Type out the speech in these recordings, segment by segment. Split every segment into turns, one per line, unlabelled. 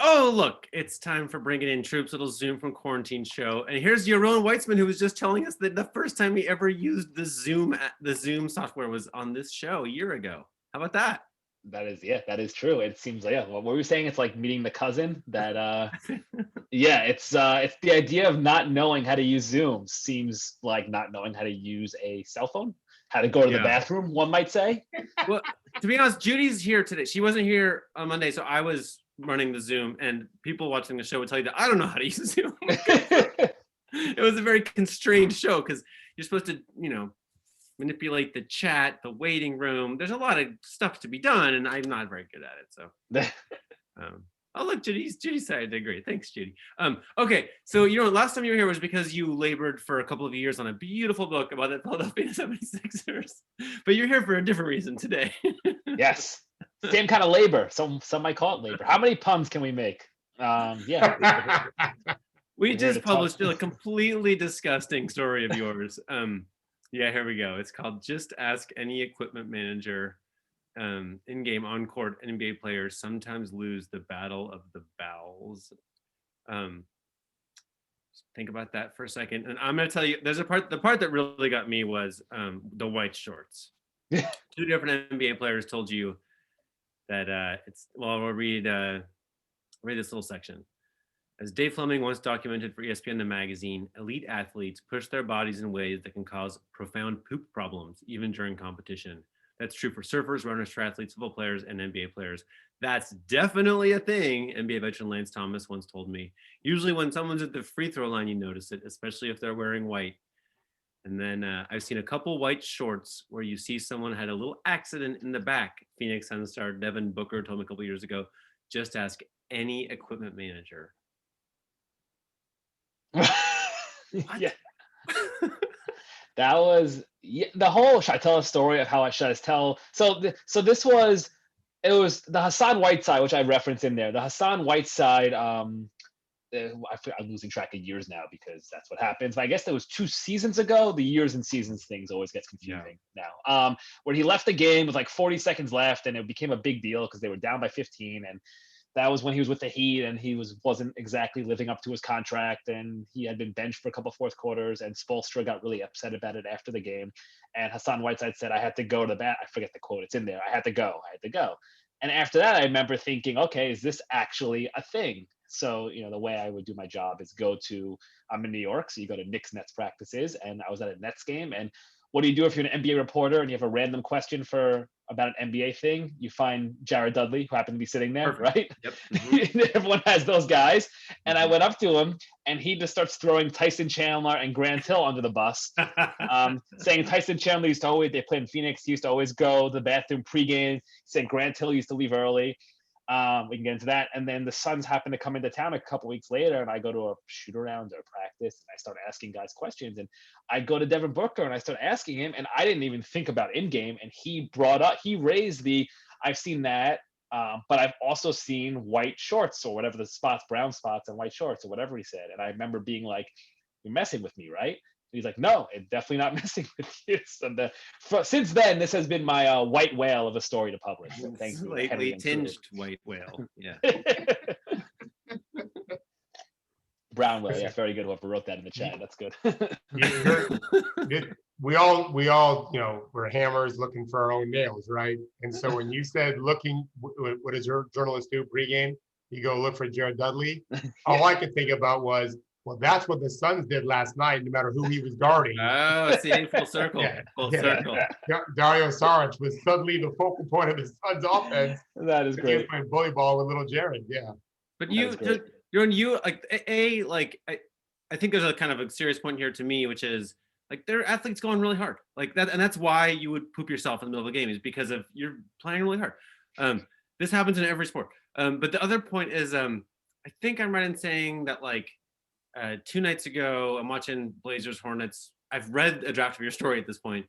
Oh, look, it's time for Bringing in Troops, little Zoom from Quarantine show. And here's Yaron Weitzman, who was just telling us that the first time he ever used the Zoom software was on this show a year ago. How about that?
That is true. It seems like, yeah, what were we saying? It's like meeting the cousin that yeah, it's the idea of not knowing how to use Zoom seems like not knowing how to use a cell phone, how to go to the bathroom, one might say.
Well, to be honest, Judy's here today. She wasn't here on Monday, so I was running the Zoom, and people watching the show would tell you that I don't know how to use Zoom. It was a very constrained show because you're supposed to, manipulate the chat, the waiting room. There's a lot of stuff to be done, and I'm not very good at it. So, oh look, Judy said I did great. Thanks, Judy. Okay, so last time you were here was because you labored for a couple of years on a beautiful book about the Philadelphia 76ers, but you're here for a different reason today.
Yes, same kind of labor. Some might call it labor. How many puns can we make? Yeah.
We just published a completely disgusting story of yours. Yeah, here we go. It's called Just Ask Any Equipment Manager. In-game on-court NBA players sometimes lose the battle of the bowels. Think about that for a second. And I'm going to tell you, the part that really got me was the white shorts. Two different NBA players told you that we'll read this little section. As Dave Fleming once documented for ESPN The Magazine, elite athletes push their bodies in ways that can cause profound poop problems, even during competition. That's true for surfers, runners, triathletes, football players, and NBA players. That's definitely a thing, NBA veteran Lance Thomas once told me. Usually when someone's at the free throw line, you notice it, especially if they're wearing white. And then I've seen a couple white shorts where you see someone had a little accident in the back. Phoenix Suns star Devin Booker told me a couple years ago, just ask any equipment manager.
Yeah. That was the whole. Should I tell a story of how I should tell? So this was the Hassan Whiteside, which I referenced in there. The Hassan Whiteside. I'm losing track of years now because that's what happens. But I guess that was 2 seasons ago. The years and seasons things always gets confusing now. Where he left the game with like 40 seconds left, and it became a big deal because they were down by 15, and that was when he was with the Heat, and he wasn't exactly living up to his contract, and he had been benched for a couple fourth quarters, and Spoelstra got really upset about it after the game. And Hassan Whiteside said, I had to go to the bat. I forget the quote. It's in there. I had to go. And after that, I remember thinking, okay, is this actually a thing? So, the way I would do my job is I'm in New York, so you go to Knicks Nets practices, and I was at a Nets game. And what do you do if you're an NBA reporter and you have a random question about an NBA thing? You find Jared Dudley, who happened to be sitting there, Perfect. Right?
Yep. Mm-hmm.
Everyone has those guys. And I went up to him, and he just starts throwing Tyson Chandler and Grant Hill under the bus, saying Tyson Chandler they played in Phoenix, he used to always go to the bathroom pregame. Saying Grant Hill used to leave early. We can get into that. And then the Suns happened to come into town a couple weeks later, and I go to a shoot around or practice, and I start asking guys questions. And I go to Devin Booker, and I start asking him, and I didn't even think about in-game. And he raised I've seen that, but I've also seen white shorts or whatever the spots, brown spots and white shorts or whatever he said. And I remember being like, you're messing with me, right? He's like, no, it's definitely not messing with you. So since then, this has been my white whale of a story to publish. So thank you.
Slightly tinged white whale. Yeah.
Brown whale. Yeah, very good. Whoever wrote that in the chat. That's good.
We all, we're hammers looking for our own nails, right? And so when you said what does your journalist do pregame? You go look for Jared Dudley. All I could think about was, well, that's what the Suns did last night, no matter who he was guarding.
Oh, see, full circle. Full circle.
Dario Saric was suddenly the focal point of the Suns offense.
That is great.
Playing bully ball with little Jared, yeah.
But I think there's a kind of a serious point here to me, which is like there are athletes going really hard like that. And that's why you would poop yourself in the middle of a game is because of you're playing really hard. This happens in every sport. But the other point is, I think I'm right in saying that 2 nights ago, I'm watching Blazers Hornets. I've read a draft of your story at this point,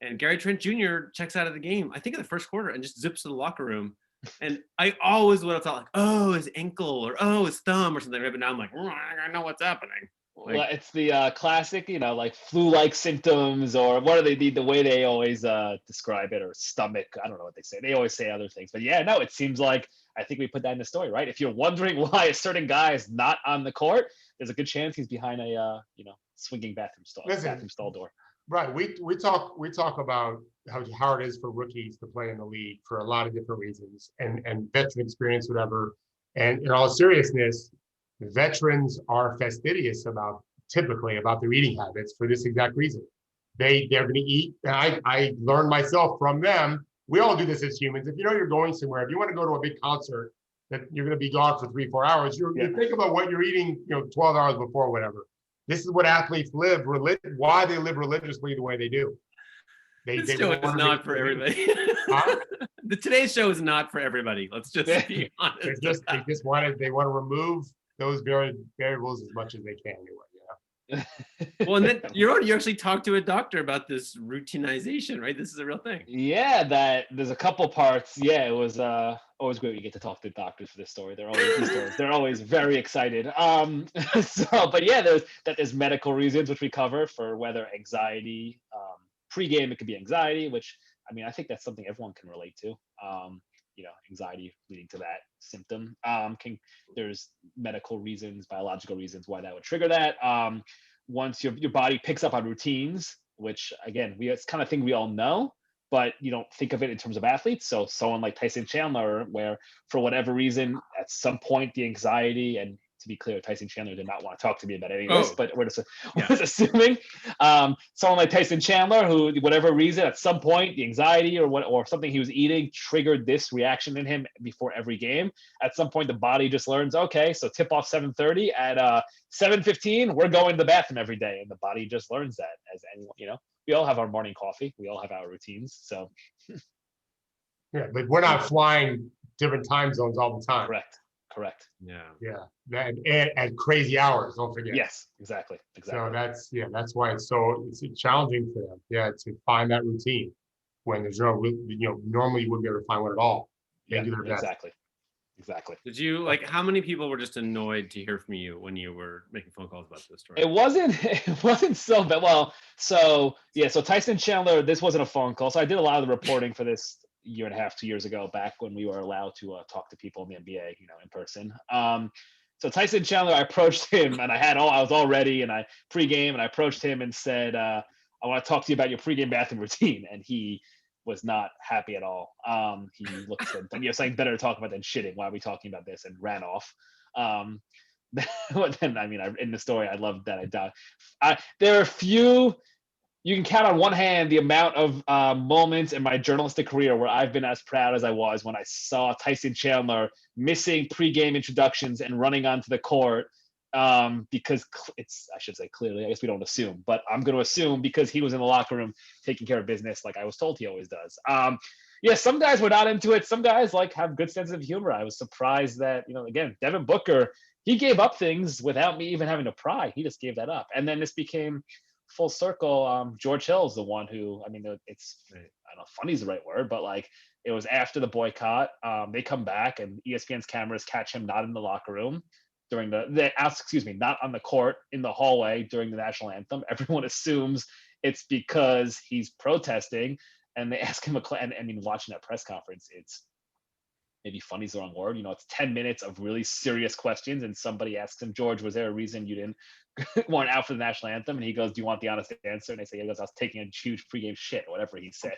and Gary Trent Jr. checks out of the game, I think in the first quarter, and just zips to the locker room. And I always would have thought oh, his ankle or his thumb or something. Right? But now I'm like, I know what's happening.
Well, it's the classic, like flu-like symptoms, or what are they? The way they always describe it, or stomach. I don't know what they say. They always say other things, but yeah, no. It seems like I think we put that in the story, right? If you're wondering why a certain guy is not on the court, there's a good chance he's behind a swinging bathroom stall door.
Right. We talk about how hard it is for rookies to play in the league for a lot of different reasons, and veteran experience, whatever. And in all seriousness, veterans are fastidious typically about their eating habits for this exact reason. They're going to eat. And I learned myself from them. We all do this as humans. If you know you're going somewhere, if you want to go to a big concert that you're going to be gone for 3-4 hours, you think about what you're eating, 12 hours before, whatever. This is what athletes live, why they live religiously the way they do.
This show is not for everybody. The Today's Show is not for everybody. Let's just be honest.
They want to remove those variables as much as they can anyway.
Well, and then you actually talked to a doctor about this routinization, right? This is a real thing.
Yeah, that there's a couple parts. Yeah, it was always great when you get to talk to doctors for this story. They're always very excited. But yeah, there's medical reasons which we cover for whether anxiety. Pre-game, it could be anxiety, which I think that's something everyone can relate to. Anxiety leading to that symptom. There's medical reasons, biological reasons why that would trigger that. Once your body picks up on routines, which again, it's kind of thing we all know, but you don't think of it in terms of athletes. So someone like Tyson Chandler, where for whatever reason, at some point, the anxiety, and to be clear, Tyson Chandler did not want to talk to me about any of this, but we're just assuming someone like Tyson Chandler, who, whatever reason, at some point, the anxiety or something he was eating triggered this reaction in him before every game. At some point, the body just learns, okay, so tip off 7:30 at 7:15, we're going to the bathroom every day, and the body just learns that. As anyone, we all have our morning coffee, we all have our routines, so.
Yeah, but we're not flying different time zones all the time.
Correct.
Yeah. At crazy hours, don't forget.
Yes, exactly.
So that's why it's challenging for them. Yeah, to find that routine when there's normally you wouldn't be able to find one at all. They do their best.
Exactly.
Did you how many people were just annoyed to hear from you when you were making phone calls about this story?
It wasn't so bad. Well, so Tyson Chandler, this wasn't a phone call. So I did a lot of the reporting for this year and a half, 2 years ago, back when we were allowed to talk to people in the NBA, in person. So Tyson Chandler, I approached him, and I was all ready, and I pregame, and I approached him and said, I want to talk to you about your pregame bathroom routine, and he was not happy at all. He looked at something better to talk about than shitting. Why are we talking about this? And ran off. But then, in the story, I love that I died. There are a few. You can count on one hand the amount of moments in my journalistic career where I've been as proud as I was when I saw Tyson Chandler missing pregame introductions and running onto the court because I should say clearly, I guess we don't assume, but I'm going to assume because he was in the locker room taking care of business like I was told he always does. Some guys were not into it. Some guys have good sense of humor. I was surprised that, again, Devin Booker, he gave up things without me even having to pry. He just gave that up. And then this became full circle. George Hill's the one who, it's, I don't know, funny is the right word, but it was after the boycott. They come back and ESPN's cameras catch him not in the locker room during not on the court, in the hallway during the national anthem. Everyone assumes it's because he's protesting, and they ask him watching that press conference, it's maybe funny is the wrong word. It's 10 minutes of really serious questions, and somebody asks him, George, was there a reason you didn't weren't out for the national anthem? And he goes, do you want the honest answer? And they say, yeah, I was taking a huge pregame shit, or whatever he said.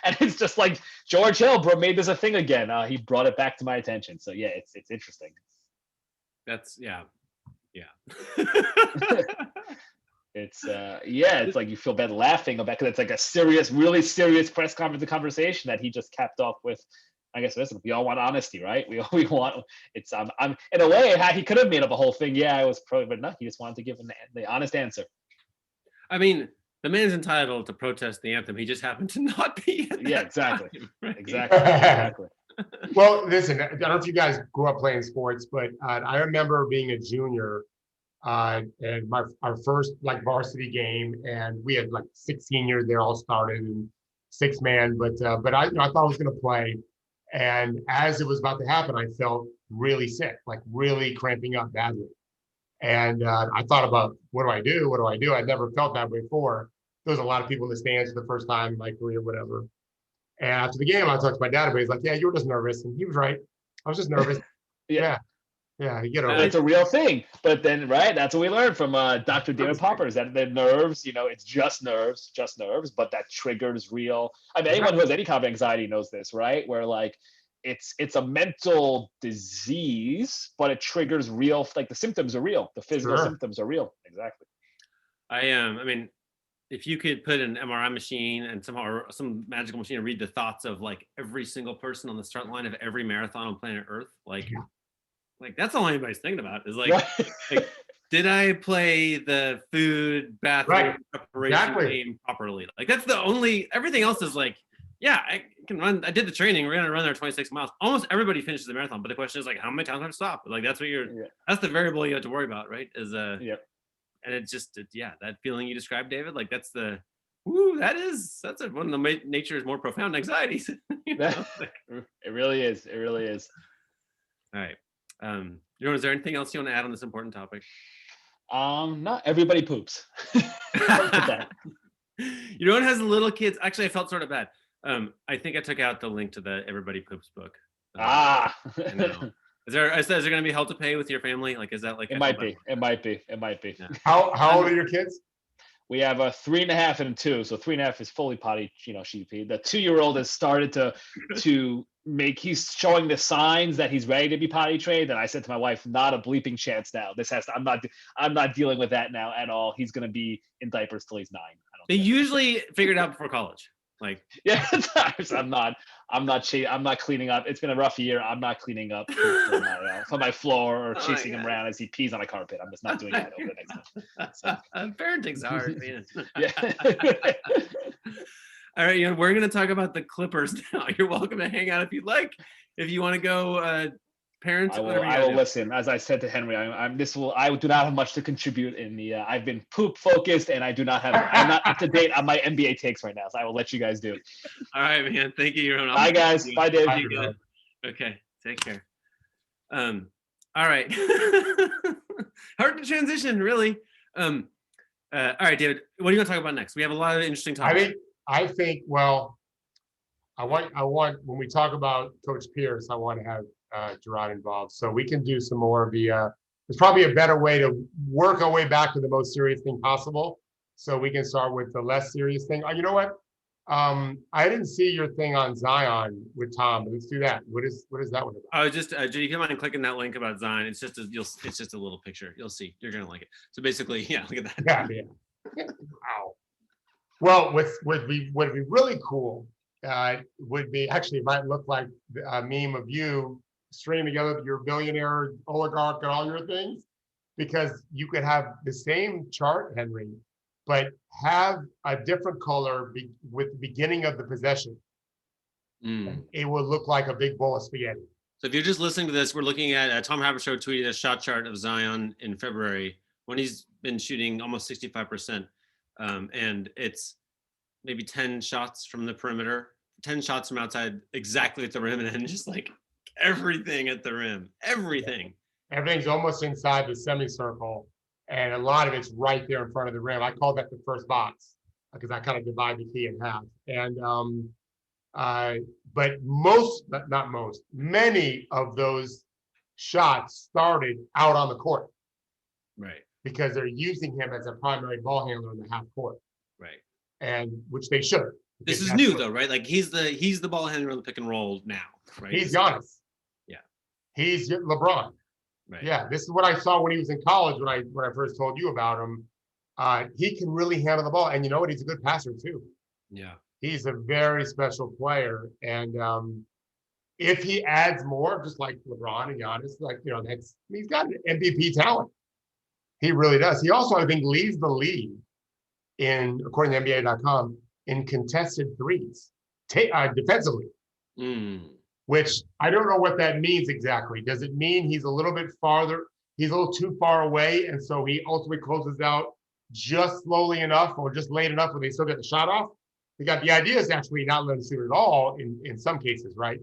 And it's just like, George Hill, bro, made this a thing again. He brought it back to my attention. So yeah, it's interesting.
That's yeah.
It's like you feel bad laughing about, because it's like a serious, really serious press conversation that he just capped off with. I guess, listen, we all want honesty, right? We want, it's, I'm in a way, he could have made up a whole thing. Yeah, I was pro, but no, he just wanted to give the honest answer.
The man's entitled to protest the anthem. He just happened to not be.
Yeah, exactly.
Time, right?
Exactly.
Well, listen, I don't know if you guys grew up playing sports, but I remember being a junior and our first varsity game, and we had 16 years there, all started and 6-man, but I thought I was going to play. And as it was about to happen, I felt really sick, really cramping up badly. And I thought about, what do I do? What do I do? I'd never felt that before. There was a lot of people in the stands for the first time in my career, whatever. And after the game, I talked to my dad, but he's like, yeah, you were just nervous. And he was right. I was just nervous.
Yeah.
Yeah, you get over
It's
it.
a real thing. But then, right, that's what we learned from Dr. David Popper, is that the nerves, it's just nerves, but that triggers real. I mean, anyone who has any kind of anxiety knows this, right? Where like it's a mental disease, but it triggers real, like the symptoms are real. The physical symptoms are real. Exactly.
I mean, if you could put an MRI machine and or some magical machine and read the thoughts of like every single person on the start line of every marathon on planet Earth, like that's all anybody's thinking about is like, like did I play the food bathroom preparation game properly? Like that's the only, everything else is like, yeah, I can run. I did the training. We're gonna run there 26 miles. Almost everybody finishes the marathon, but the question is like, how many times have to stop? Like that's what that's the variable you have to worry about, right? Is and it's just that feeling you described, David. Like that's the that's one of the nature's more profound anxieties.
It really is. It really is.
All right. Yaron, is there anything else you want to add on this important topic?
Not everybody poops.
Yaron has little kids. Actually, I felt sort of bad. I think I took out the link to the Everybody Poops book. I know. Is there going to be help to pay with your family? Like, is that like?
It might be. Yeah.
How old are your kids?
We have a 3.5 and a 2. So 3.5 is fully potty, sheepy. The 2-year-old has started to make. He's showing the signs that he's ready to be potty trained. And I said to my wife, not a bleeping chance now. I'm not dealing with that now at all. He's going to be in diapers till he's 9.
They usually figure it out before college. Like
I'm not cleaning up. It's been a rough year. I'm not cleaning up on my floor or chasing him around as he pees on a carpet. I'm just not doing that over the next month. So.
Parenting's hard, man. All right, we're gonna talk about the Clippers now. You're welcome to hang out if you'd like. If you want to go, parents.
I will listen. As I said to Henry, I do not have much to contribute in the. I've been poop focused, and I'm not up to date on my NBA takes right now. So I will let you guys do it.
All right, man. Thank you.
Bye, guys. Bye, Dave.
Okay, take care. All right. Hard to transition, really. All right, David. What do you want to talk about next? We have a lot of interesting topics.
I think. Well, I want when we talk about Coach Pierce, I want to have Gerard involved, so we can do some more of the. There's probably a better way to work our way back to the most serious thing possible. So we can start with the less serious thing. You know what? I didn't see your thing on Zion with Tom. But let's do that. What is that one about?
Oh, just do you mind clicking that link about Zion? It's just a little picture. You'll see. You're gonna like it. So basically, look at that.
Yeah. Wow. Well, what would be really cool would be actually, it might look like a meme of you stringing together your billionaire oligarch and all your things, because you could have the same chart, Henry, but have a different color with the beginning of the possession. It would look like a big bowl of spaghetti.
So if you're just listening to this, we're looking at Tom Haberstroh tweeted a shot chart of Zion in February when he's been shooting almost 65%. And it's maybe 10 shots from the perimeter, 10 shots from outside exactly at the rim, and then just like everything at the rim, everything.
Everything's almost inside the semicircle, and a lot of it's right there in front of the rim. I call that the first box because I kind of divide the key in half. And but many of those shots started out on the court,
right?
Because they're using him as a primary ball handler in the half court,
right?
And which they should.
This is new though, right? Like he's the ball handler on the pick and roll now, right?
He's Giannis.
Yeah.
He's LeBron.
Right.
Yeah. This is what I saw when he was in college. When I first told you about him, he can really handle the ball, and you know what? He's a good passer too.
Yeah.
He's a very special player, and if he adds more, just like LeBron and Giannis, he's got MVP talent. He really does. He also, I think, leads the league according to NBA.com, in contested threes, defensively. Which I don't know what that means exactly. Does it mean he's a little bit farther? He's a little too far away, and so he ultimately closes out just slowly enough or just late enough where they still get the shot off? The idea is actually not letting them shoot at all in some cases, right?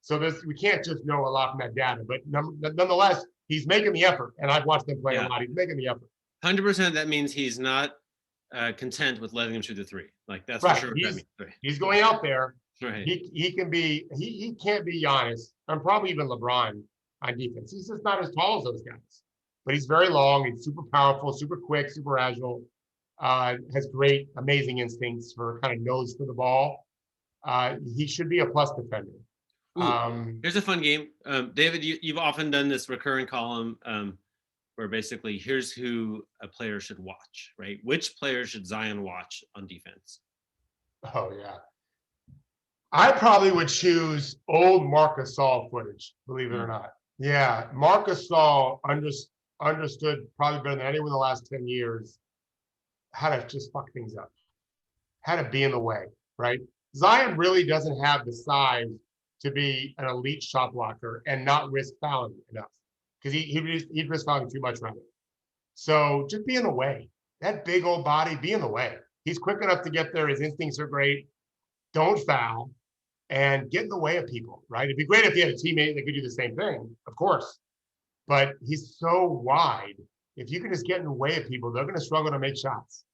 So we can't just know a lot from that data, but nonetheless, he's making the effort. And I've watched him play
Yeah.
a lot. He's making the effort.
100%. That means he's not content with letting him shoot the three. Like that's
Right.
for sure. What that means. Right.
He's going out there.
Right.
He can't be Giannis and probably even LeBron on defense. He's just not as tall as those guys. But he's very long. He's super powerful, super quick, super agile. Has great, amazing instincts for kind of nose for the ball. He should be a plus defender.
Here's a fun game. David, you've often done this recurring column where basically here's who a player should watch, right? Which player should Zion watch on defense?
Oh, yeah. I probably would choose old Marc Gasol footage, believe it or not. Yeah, Marc Gasol understood probably better than anyone in the last 10 years how to just fuck things up, how to be in the way, right? Zion really doesn't have the size to be an elite shot blocker and not risk fouling enough because he'd risk fouling too much rather. So just be in the way. That big old body, be in the way. He's quick enough to get there. His instincts are great. Don't foul and get in the way of people, right? It'd be great if he had a teammate that could do the same thing, of course. But he's so wide. If you can just get in the way of people, they're going to struggle to make shots.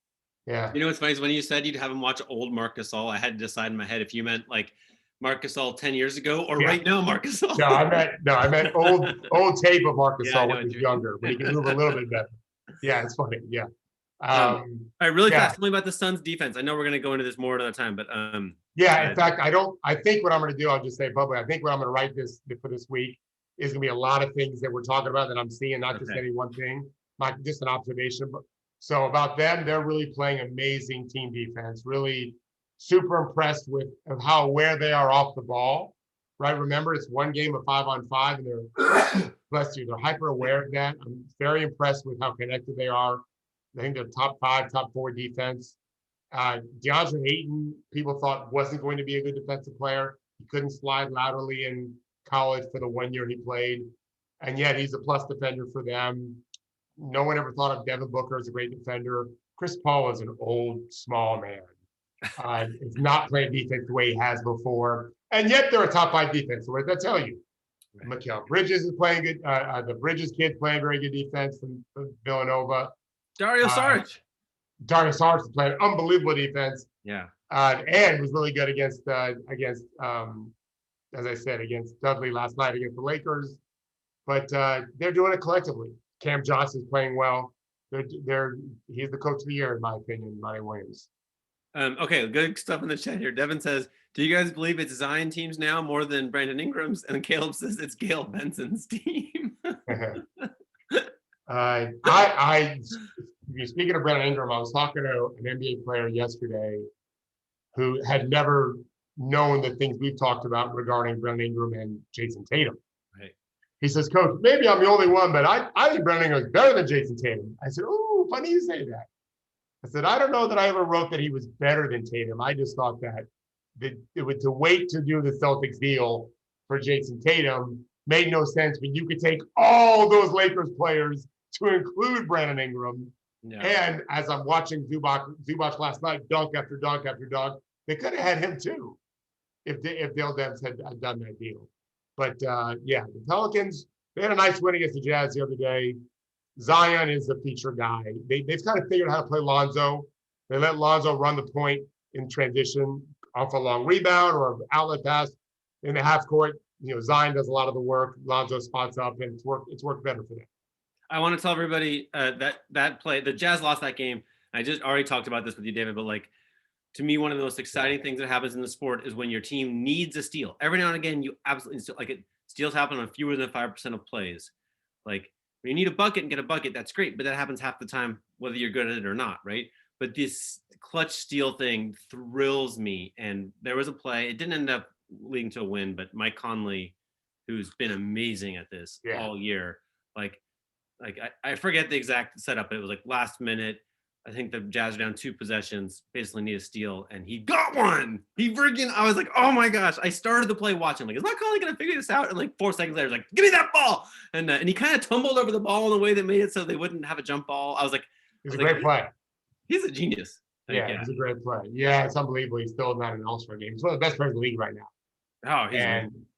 Yeah.
You know what's funny is when you said you'd have him watch old Marc Gasol, I had to decide in my head if you meant like Marc Gasol 10 years ago or right now Marc Gasol.
I meant old tape of Marc Gasol when he was younger, but he can move a little bit better. Yeah, it's funny. Yeah.
All right, really fast. Tell me about the Suns defense. I know we're going to go into this more another time, but
in fact, I think what I'm going to do, I'll just say publicly, I think what I'm going to write for this week is going to be a lot of things that we're talking about that I'm seeing, not just any one thing, not just an observation. But so about them, they're really playing amazing team defense, really super impressed with how aware they are off the ball, right? Remember, it's one game of 5-on-5 and they're, bless you, they're hyper aware of that. I'm very impressed with how connected they are. I think they're top 5, top 4 defense. DeAndre Ayton, people thought wasn't going to be a good defensive player. He couldn't slide laterally in college for the 1 year he played. And yet he's a plus defender for them. No one ever thought of Devin Booker as a great defender. Chris Paul is an old, small man. It's not playing defense the way he has before. And yet they're a top 5 defense. So what does that tell you? Right. Mikal Bridges is playing good. The Bridges kid playing very good defense from Villanova.
Dario Saric.
Dario Saric is playing unbelievable defense.
Yeah.
And was really good against as I said, against Dudley last night against the Lakers. But they're doing it collectively. Cam Johnson's playing well. He's the coach of the year, in my opinion, Monty Williams.
Okay, good stuff in the chat here. Devin says, do you guys believe it's Zion teams now more than Brandon Ingram's? And Caleb says it's Gail Benson's team.
Speaking of Brandon Ingram, I was talking to an NBA player yesterday who had never known the things we've talked about regarding Brandon Ingram and Jason Tatum.
Right.
He says, Coach, maybe I'm the only one, but I think Brandon Ingram is better than Jason Tatum. I said, oh, funny you say that. I said, I don't know that I ever wrote that he was better than Tatum. I just thought that to wait to do the Celtics deal for Jason Tatum made no sense, but you could take all those Lakers players to include Brandon Ingram. Yeah. And as I'm watching Zubac last night, dunk after dunk after dunk, they could have had him too if Dale Demps had done that deal. But the Pelicans, they had a nice win against the Jazz the other day. Zion is the feature guy. They've kind of figured out how to play Lonzo. They let Lonzo run the point in transition off a long rebound or an outlet pass in the half court. Zion does a lot of the work. Lonzo spots up, and it's worked better for them.
I want to tell everybody that play, the Jazz lost that game. I just already talked about this with you, David, but to me, one of the most exciting things that happens in the sport is when your team needs a steal. Every now and again, you absolutely steals happen on fewer than 5% of plays. When you need a bucket and get a bucket, that's great, but that happens half the time, whether you're good at it or not, right? But this clutch steal thing thrills me. And there was a play, it didn't end up leading to a win, but Mike Conley, who's been amazing at this all year, I forget the exact setup, but it was last minute. I think the Jazz are down 2 possessions, basically need a steal, and he got one. I was like, oh my gosh. I started the play watching. Is Mike Conley going to figure this out? And 4 seconds later, give me that ball. And he kind of tumbled over the ball in a way that made it so they wouldn't have a jump ball. I was like,
it's a great play.
He's a genius.
It's a great play. Yeah, it's unbelievable. He's still not in an All-Star game. He's one of the best players in the league right now.
Oh, he's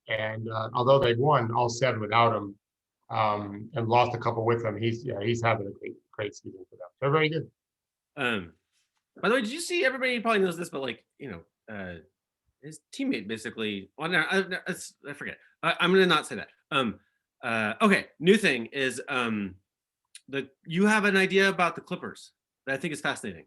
and although they've won all 7 without him, and lost a couple with them. He's having a great season for them. They're very good.
By the way, did you see, everybody probably knows this, but like, his teammate basically, well, no, I forget. I'm going to not say that. Okay. New thing is, you have an idea about the Clippers that I think is fascinating.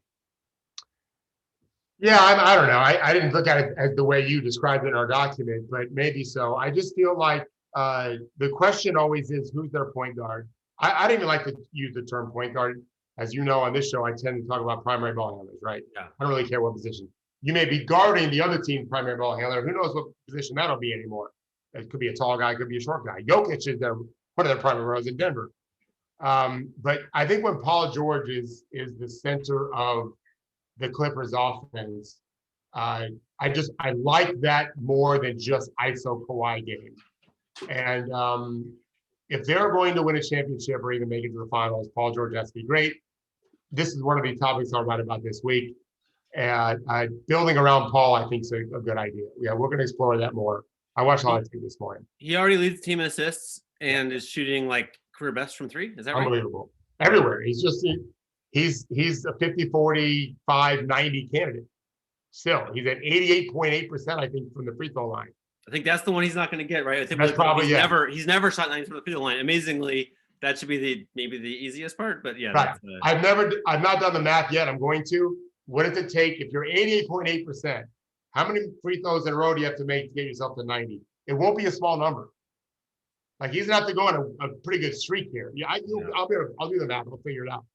Yeah, I don't know. I didn't look at it as the way you described it in our document, but maybe so. I just feel like the question always is, who's their point guard? I didn't even like to use the term point guard. As you know, on this show, I tend to talk about primary ball handlers, right?
Yeah.
I don't really care what position. You may be guarding the other team's primary ball handler. Who knows what position that'll be anymore? It could be a tall guy, it could be a short guy. Jokic is one of their primary roles in Denver. But I think when Paul George is the center of the Clippers offense, I like that more than just ISO Kawhi game. And if they're going to win a championship or even make it to the finals, Paul George has to be great. This is one of the topics I'll write about this week. And building around Paul, I think, is a good idea. Yeah, we're going to explore that more. I watched a lot of TV this morning.
He already leads team assists and is shooting like career best from 3. Is that right?
Unbelievable. Everywhere. He's a 50, 40, 5, 90 candidate. Still, he's at 88.8%, I think, from the free throw line.
I think that's the one he's not going to get, right? I think
that's probably
he's never shot 90 from the free throw line. Amazingly, that should be maybe the easiest part, but yeah.
Right. I've not done the math yet. I'm going to. What does it take if you're 88.8%? How many free throws in a row do you have to make to get yourself to 90? It won't be a small number. Like, he's gonna have to go on a pretty good streak here. Yeah, I'll do the math. I'll figure it out.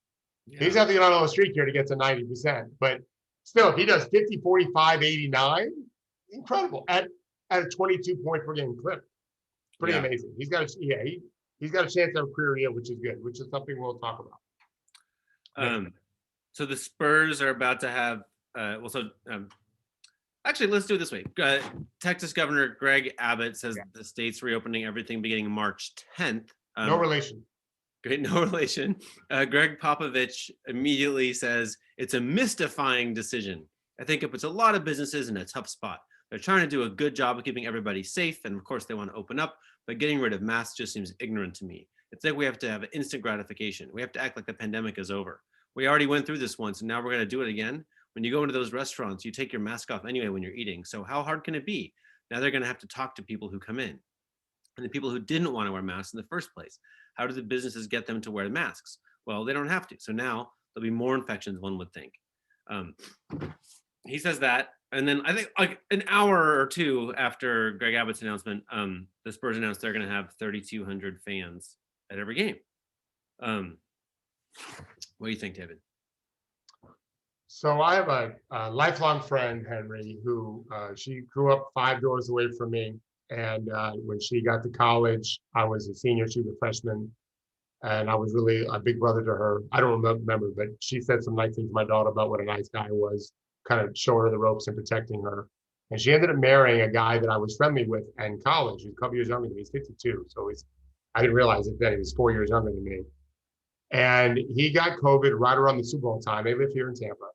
Yeah. He's gonna have to get on a streak here to get to 90%. But still, if he does 50, 45, 89, incredible at a 22 point per game clip. Pretty amazing. He's got a chance to have a career year, which is good, which is something we'll talk about.
So the Spurs are about to have actually, let's do it this way. Texas Governor Greg Abbott says the state's reopening everything beginning March 10th.
No relation.
Great, no relation. Greg Popovich immediately says it's a mystifying decision. I think it puts a lot of businesses in a tough spot. They're trying to do a good job of keeping everybody safe, and of course they want to open up, but getting rid of masks just seems ignorant to me. It's like we have to have instant gratification. We have to act like the pandemic is over. We already went through this once, and now we're going to do it again. When you go into those restaurants, you take your mask off anyway when you're eating. So how hard can it be? Now they're going to have to talk to people who come in, and the people who didn't want to wear masks in the first place. How do the businesses get them to wear the masks? Well, they don't have to. So now there'll be more infections, one would think. He says that. And then I think like an hour or two after Greg Abbott's announcement, the Spurs announced they're going to have 3,200 fans at every game. What do you think, David?
So I have a lifelong friend, Henry, who she grew up 5 doors away from me. And when she got to college, I was a senior, she was a freshman. And I was really a big brother to her. I don't remember, but she said some nice things to my daughter about what a nice guy was, kind of showing her the ropes and protecting her. And she ended up marrying a guy that I was friendly with in college. He's a couple years younger than me. He's 52. So I didn't realize it then. He was 4 years younger than me. And he got COVID right around the Super Bowl time. They live here in Tampa.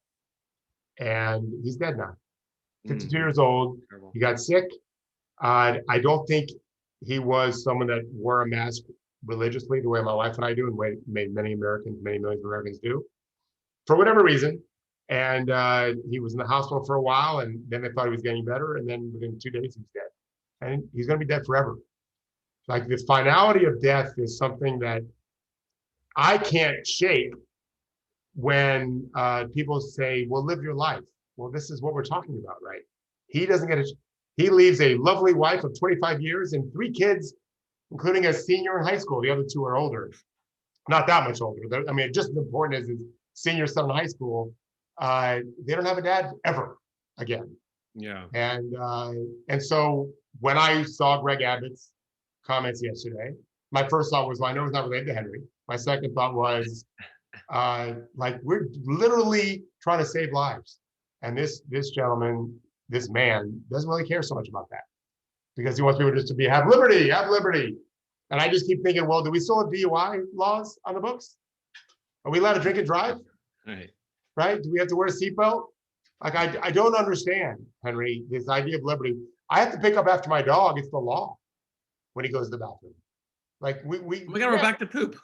And he's dead now. 52 years old. Terrible. He got sick. I don't think he was someone that wore a mask religiously the way my wife and I do, and the way many millions of Americans do, for whatever reason. And he was in the hospital for a while, and then they thought he was getting better, and then within 2 days he's dead. And he's going to be dead forever. Like, this finality of death is something that I can't shake when people say, well, live your life. Well, this is what we're talking about, right? He leaves a lovely wife of 25 years and 3 kids, including a senior in high school. The other 2 are older, not that much older. I mean, just as important as his senior son in high school, they don't have a dad ever again.
Yeah.
And so when I saw Greg Abbott's comments yesterday, my first thought was, well, I know it's not related to Henry. My second thought was, like, we're literally trying to save lives. And this gentleman, this man, doesn't really care so much about that, because he wants people just to have liberty. And I just keep thinking, well, do we still have DUI laws on the books? Are we allowed to drink and drive? Right? Do we have to wear a seatbelt? Like, I don't understand, Henry, this idea of liberty. I have to pick up after my dog. It's the law when he goes to the bathroom. Like
Oh my God, we're back to poop.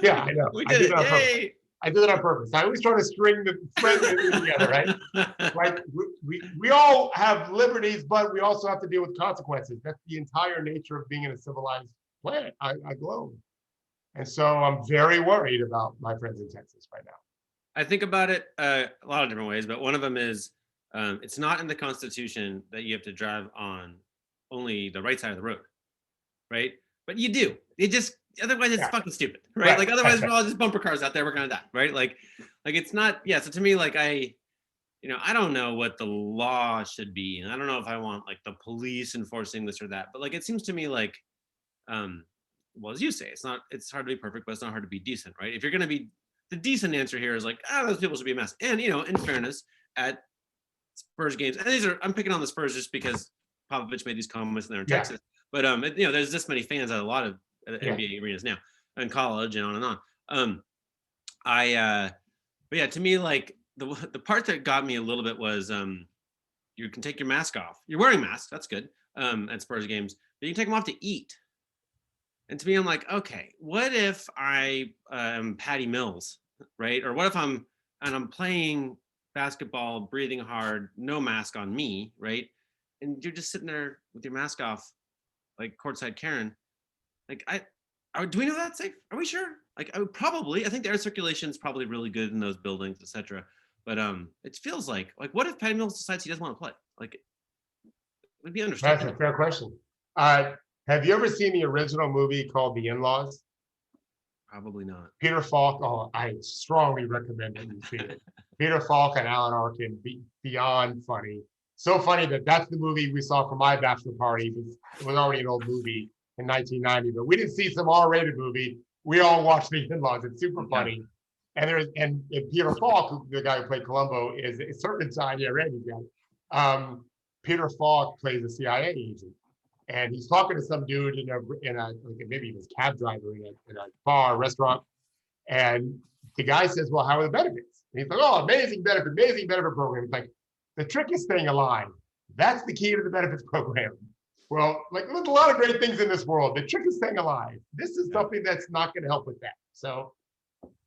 Yeah, I know.
We
I
did it.
on purpose.
Yay.
I did it on purpose. I always try to string the thread together, right? Like we all have liberties, but we also have to deal with consequences. That's the entire nature of being in a civilized planet, a globe. And so I'm very worried about my friends in Texas right now.
I think about it a lot of different ways, but one of them is it's not in the Constitution that you have to drive on only the right side of the road, right? But you do. It just otherwise it's fucking stupid, right? Like otherwise we're all just bumper cars out there. We're gonna die, right? Like it's not. Yeah. So to me, like I don't know what the law should be, and I don't know if I want like the police enforcing this or that. But like it seems to me like, well, as you say, it's hard to be perfect, but it's not hard to be decent, right? If you're gonna be the decent answer here is like, those people should be a mess. And in fairness, at Spurs games, and I'm picking on the Spurs just because Popovich made these comments and they're in Texas. But there's this many fans at a lot of NBA arenas now, and college and on and on. But yeah, to me, like the part that got me a little bit was you can take your mask off. You're wearing masks, that's good. At Spurs games, but you can take them off to eat. And to me, I'm like, okay, what if I am Patty Mills, right? Or what if I'm playing basketball, breathing hard, no mask on me, right? And you're just sitting there with your mask off, like courtside Karen. Like, do we know that's safe? Are we sure? Like, I think the air circulation is probably really good in those buildings, etc. But it feels like what if Patty Mills decides he doesn't want to play? Like, it would be understandable.
That's a fair question. Have you ever seen the original movie called The In-Laws?
Probably not.
Peter Falk. Oh, I strongly recommend that you see it. Peter Falk and Alan Arkin, beyond funny. So funny that's the movie we saw for my bachelor party. It was already an old movie in 1990, but we didn't see some R-rated movie. We all watched The In-Laws. It's super funny. And Peter Falk, the guy who played Columbo, is certain time. Yeah, Randy. Peter Falk plays a CIA agent. And he's talking to some dude in a like maybe he was a cab driver in a bar, restaurant. And the guy says, well, how are the benefits? And he's like, oh, amazing benefit program. It's like, the trick is staying alive. That's the key to the benefits program. Well, like there's a lot of great things in this world. The trick is staying alive. This is something that's not going to help with that. So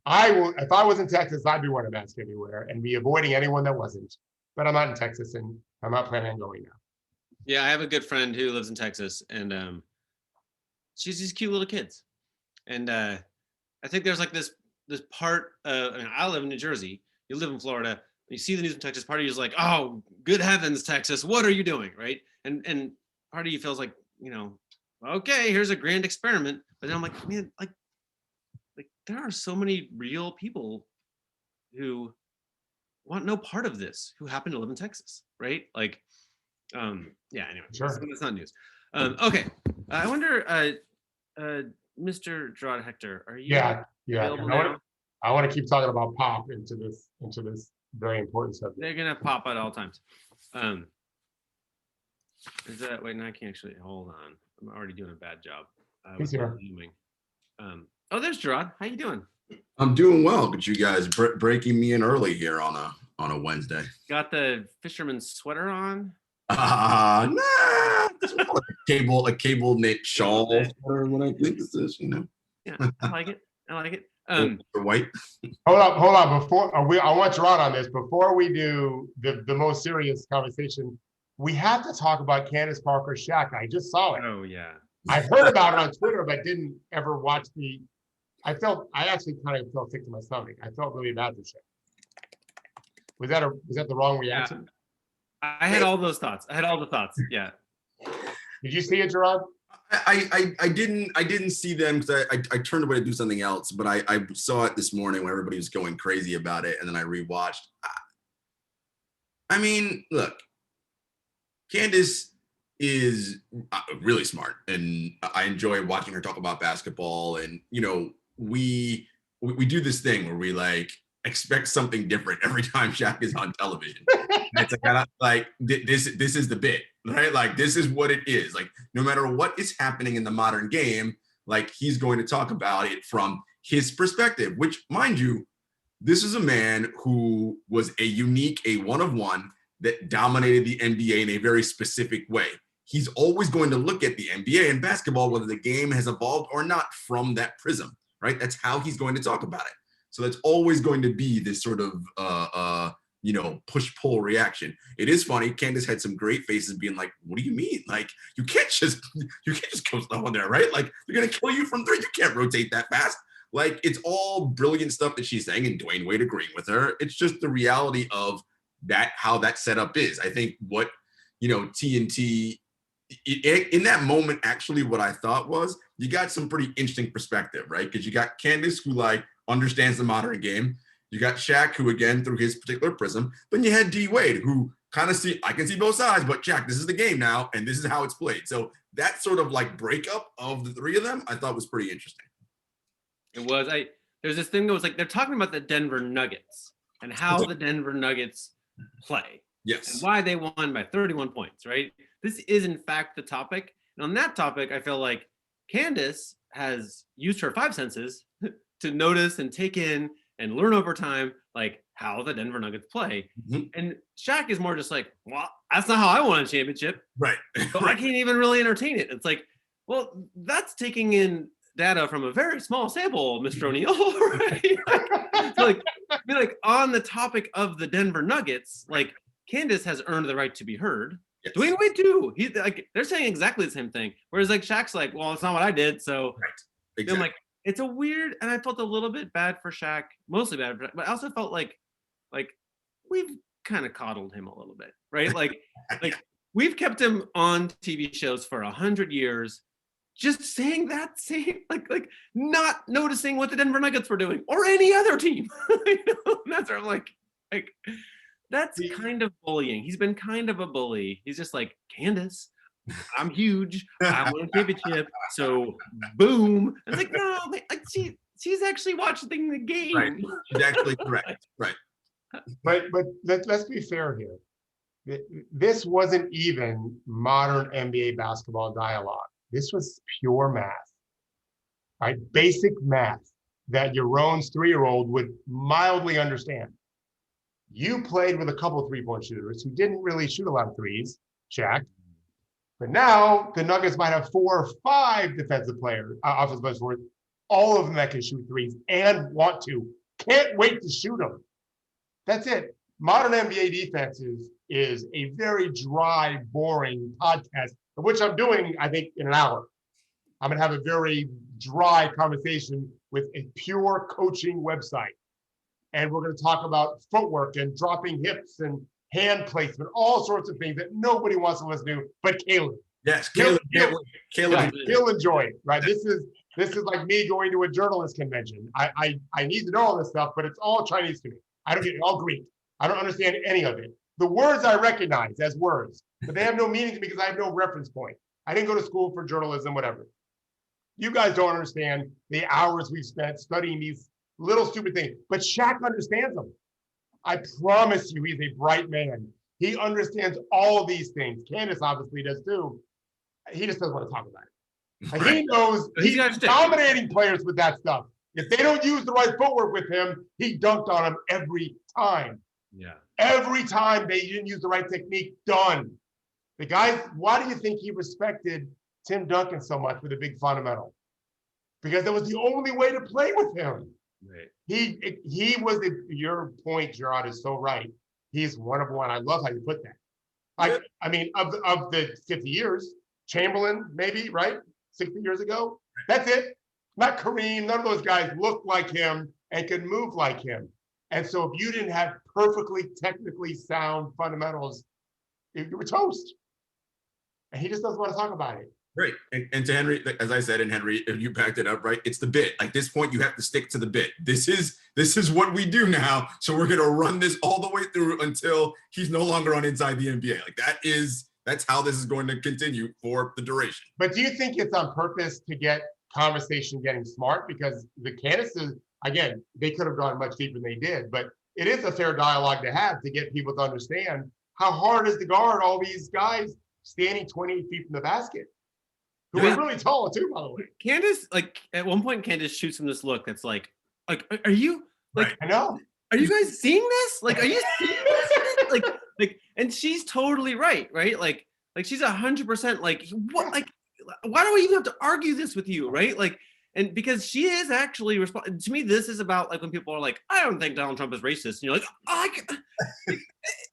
if I was in Texas, I'd be wearing a mask everywhere and be avoiding anyone that wasn't. But I'm not in Texas and I'm not planning on going now.
Yeah, I have a good friend who lives in Texas, and she's these cute little kids. And I think there's like this part. I live in New Jersey. You live in Florida. You see the news in Texas. Part of you is like, oh, good heavens, Texas, what are you doing, right? And part of you feels like, okay, here's a grand experiment. But then I'm like, man, like there are so many real people who want no part of this, who happen to live in Texas, right? Like. Anyway,
sure.
That's not news. Okay. I wonder, Mr. Gerard Hector, are you available now?
I want to keep talking about pop into this very important subject.
They're gonna pop at all times. Is that wait, no, I can't actually hold on. I'm already doing a bad job.
He's here.
There's Gerard. How you doing?
I'm doing well, but you guys breaking me in early here on a Wednesday.
Got the fisherman's sweater on?
Nah, it's a cable knit shawl or what I think this is,
Yeah, I like it.
White.
Hold on. Before I want Gerard on this. Before we do the most serious conversation, we have to talk about Candace Parker's Shaq. I just saw it.
Oh yeah.
I heard about it on Twitter, but didn't ever watch I actually kind of felt sick to my stomach. I felt really bad for Shaq. Was that the wrong reaction?
Yeah. I had all those thoughts. Yeah.
Did you see it, Gerard?
I didn't see them because I turned away to do something else, but I saw it this morning when everybody was going crazy about it, and then I rewatched. I mean, look, Candace is really smart, and I enjoy watching her talk about basketball. And we do this thing where we like expect something different every time Shaq is on television. It's this is the bit, right? Like this is what it is. Like no matter what is happening in the modern game, like he's going to talk about it from his perspective, which mind you, this is a man who was a one of one that dominated the NBA in a very specific way. he's always going to look at the NBA and basketball, whether the game has evolved or not, from that prism, right? That's how he's going to talk about it. So that's always going to be this sort of, push-pull reaction. It is funny. Candace had some great faces being like, what do you mean? Like, you can't just go slow on there, right? Like, they're going to kill you from three. You can't rotate that fast. Like, it's all brilliant stuff that she's saying, and Dwayne Wade agreeing with her. It's just the reality of that, how that setup is. I think what, TNT, in that moment, actually, what I thought was you got some pretty interesting perspective, right? Because you got Candace, who like understands the modern game. You got Shaq, who again, through his particular prism. Then you had D Wade, who kind of I can see both sides, but Shaq, this is the game now, and this is how it's played. So that sort of like breakup of the three of them, I thought was pretty interesting.
It was. There's this thing that was like, they're talking about the Denver Nuggets and how the Denver Nuggets play.
Yes.
And why they won by 31 points, right? This is in fact the topic. And on that topic, I feel like Candace has used her five senses to notice and take in and learn over time, like how the Denver Nuggets play. Mm-hmm. And Shaq is more just like, well, that's not how I won a championship.
Right.
So I can't even really entertain it. It's like, well, that's taking in data from a very small sample, Mr. O'Neal, right? So like on the topic of the Denver Nuggets, like Candace has earned the right to be heard. Yes. Dwayne Wade too. He like they're saying exactly the same thing. Whereas like Shaq's like, well, it's not what I did. So
right. Exactly.
I'm like, it's a weird, and I felt a little bit bad for Shaq, mostly bad, but I also felt like we've kind of coddled him a little bit, right? Like we've kept him on TV shows for 100 years, just saying that same, like not noticing what the Denver Nuggets were doing or any other team. And that's where I'm like, that's kind of bullying. He's been kind of a bully. He's just like, Candace, I'm huge. I want a championship. So boom. It's like, no, like she's actually watching the game.
Right. She's actually correct. Right.
But let's be fair here. This wasn't even modern NBA basketball dialogue. This was pure math. Right? Basic math that Yaron's 3-year-old would mildly understand. You played with a couple of three-point shooters who didn't really shoot a lot of threes, Shaq. But now the Nuggets might have 4 or 5 defensive players, offensive players, all of them that can shoot threes and want to. Can't wait to shoot them. That's it. Modern NBA defense is a very dry, boring podcast, which I'm doing, I think, in an hour. I'm going to have a very dry conversation with a pure coaching website. And we're going to talk about footwork and dropping hips and hand placement, all sorts of things that nobody wants to listen to, but Caleb.
Yes, Caleb.
He'll enjoy it, right? This is like me going to a journalist convention. I need to know all this stuff, but it's all Chinese to me. I don't get it, all Greek. I don't understand any of it. The words I recognize as words, but they have no meaning to me because I have no reference point. I didn't go to school for journalism, whatever. You guys don't understand the hours we've spent studying these little stupid things, but Shaq understands them. I promise you, he's a bright man. He understands all of these things. Candace obviously does too. He just doesn't want to talk about it. Right. He knows he's dominating players with that stuff. If they don't use the right footwork with him, he dunked on them every time.
Yeah.
Every time they didn't use the right technique, done. The guys, why do you think he respected Tim Duncan so much with a big fundamental? Because that was the only way to play with him.
Right.
He was your point, Gerard, is so right. He's one of one. I love how you put that. I mean, of the 50 years, Chamberlain, maybe, right? 60 years ago. That's it. Not Kareem. None of those guys looked like him and could move like him. And so if you didn't have perfectly technically sound fundamentals, you were toast. And he just doesn't want to talk about it.
Right. And to Henry, as I said, and Henry, you backed it up, right? It's the bit. At this point, you have to stick to the bit. This is what we do now. So we're going to run this all the way through until he's no longer on Inside the NBA. Like that's how this is going to continue for the duration.
But do you think it's on purpose to get conversation getting smart? Because the Candaces, again, they could have gone much deeper than they did, but it is a fair dialogue to have to get people to understand how hard is to guard all these guys standing 20 feet from the basket. Who are really tall too, by the way.
Candace, like at one point, Candace shoots him this look that's like, are you like?
Right. I know.
Are you guys seeing this? Like, are you seeing this? like, and she's totally right? Like, Like she's 100% like what? Like why do we even have to argue this with you, right? Like, and because she is actually to me, this is about like when people are like, I don't think Donald Trump is racist, and you're like, oh, like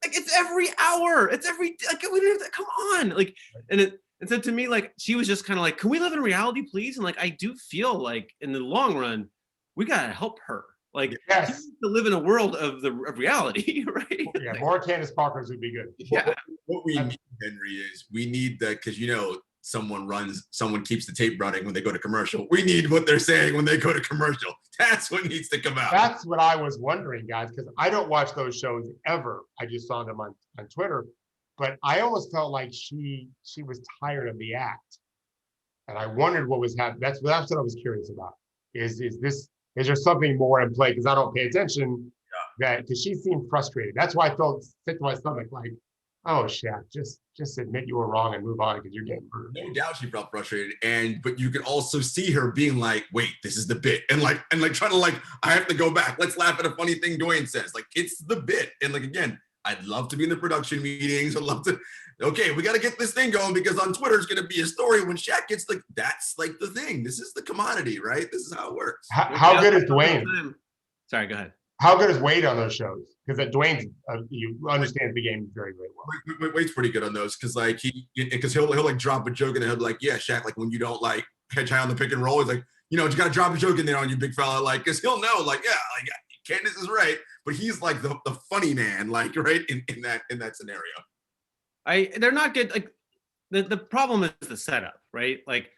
it's every hour, it's every like we don't have to, come on, like, and so to me, like she was just kind of like, can we live in reality, please? And like I do feel like in the long run, we gotta help her. Like
Yes.
she needs to live in a world of reality, right?
Yeah,
Like,
more Candace Parkers would be good.
yeah.
What we need, Henry, is we need that because someone keeps the tape running when they go to commercial. We need what they're saying when they go to commercial. That's what needs to come out.
That's what I was wondering, guys, because I don't watch those shows ever. I just saw them on Twitter, but I almost felt like she was tired of the act, and I wondered what was happening. That's what I was curious about. Is there something more in play? Because I don't pay attention. That because she seemed frustrated. That's why I felt sick to my stomach. Like, oh, Shaq, just admit you were wrong and move on because you're getting hurt.
No doubt she felt frustrated, but you can also see her being like, "Wait, this is the bit," and like trying to like, I have to go back. Let's laugh at a funny thing Dwayne says. Like, it's the bit, and like again, I'd love to be in the production meetings. I'd love to. Okay, we got to get this thing going because on Twitter is going to be a story when Shaq gets like, that's like the thing. This is the commodity, right? This is how it works.
How good is Dwayne?
Sorry, go ahead.
How good is Wade on those shows? Because Dwayne, you understands the game very, very well.
Wade's pretty good on those because like he'll like drop a joke and then he'll be like, yeah, Shaq, like when you don't like catch high on the pick and roll, he's like, you got to drop a joke in there on you, big fella, like because he'll know, like, yeah, like Candace is right, but he's like the funny man, like right in that scenario.
They're not good. Like the problem is the setup, right? Like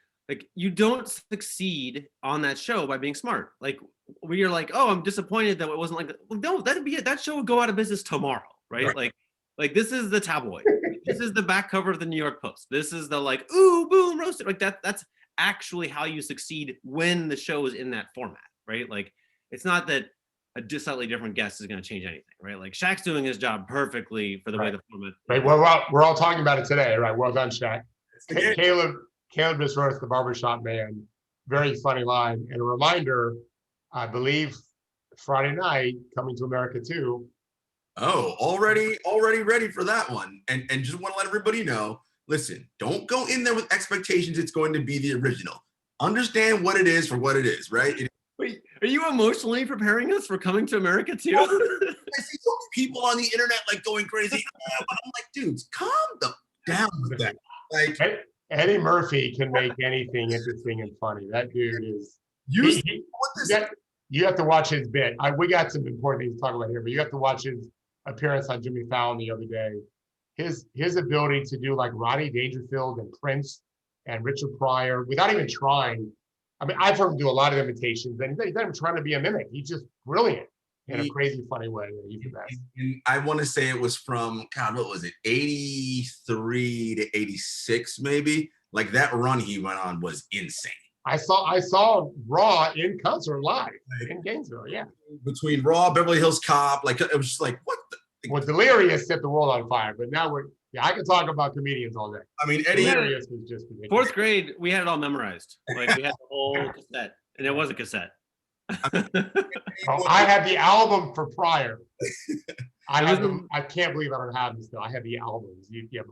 you don't succeed on that show by being smart. Like where you're like, oh, I'm disappointed that it wasn't like that. Well, no, that'd be it. That show would go out of business tomorrow, right? Like this is the tabloid. This is the back cover of the New York Post. This is the like, ooh, boom, roasted. Like that's actually how you succeed when the show is in that format, right? Like it's not that a slightly different guest is going to change anything, right? Like Shaq's doing his job perfectly for the way the format.
Right. Well, we're all talking about it today, right? Well done, Shaq. Caleb just wrote us the barbershop man. Very funny line. And a reminder, I believe Friday night, Coming to America 2.
Oh, already ready for that one. And just want to let everybody know, listen, don't go in there with expectations it's going to be the original. Understand what it is for what it is, right?
Wait, are you emotionally preparing us for Coming to America too?
I see so many people on the internet like going crazy. I'm like, dudes, calm down with that. Like
Eddie Murphy can make anything interesting and funny. That dude is. You have to watch his bit. We got some important things to talk about here, but you have to watch his appearance on Jimmy Fallon the other day. His ability to do like Rodney Dangerfield and Prince and Richard Pryor without even trying. I mean, I've heard him do a lot of imitations, and he's not even trying to be a mimic. He's just brilliant in a crazy, funny way. He's the best.
And I want to say it was from, God, what was it, 83 to 86, maybe? Like that run he went on was insane.
I saw Raw in concert live in Gainesville, yeah.
Between Raw, Beverly Hills Cop, like it was just like, what the?
Well, Delirious set the world on fire, but now I can talk about comedians all day.
I mean, Eddie.
Delirious was just ridiculous.
Fourth grade, we had it all memorized. Like we had the whole cassette, and it was a cassette.
I had the album for Pryor. I can't believe I don't have them still. I have the albums. You have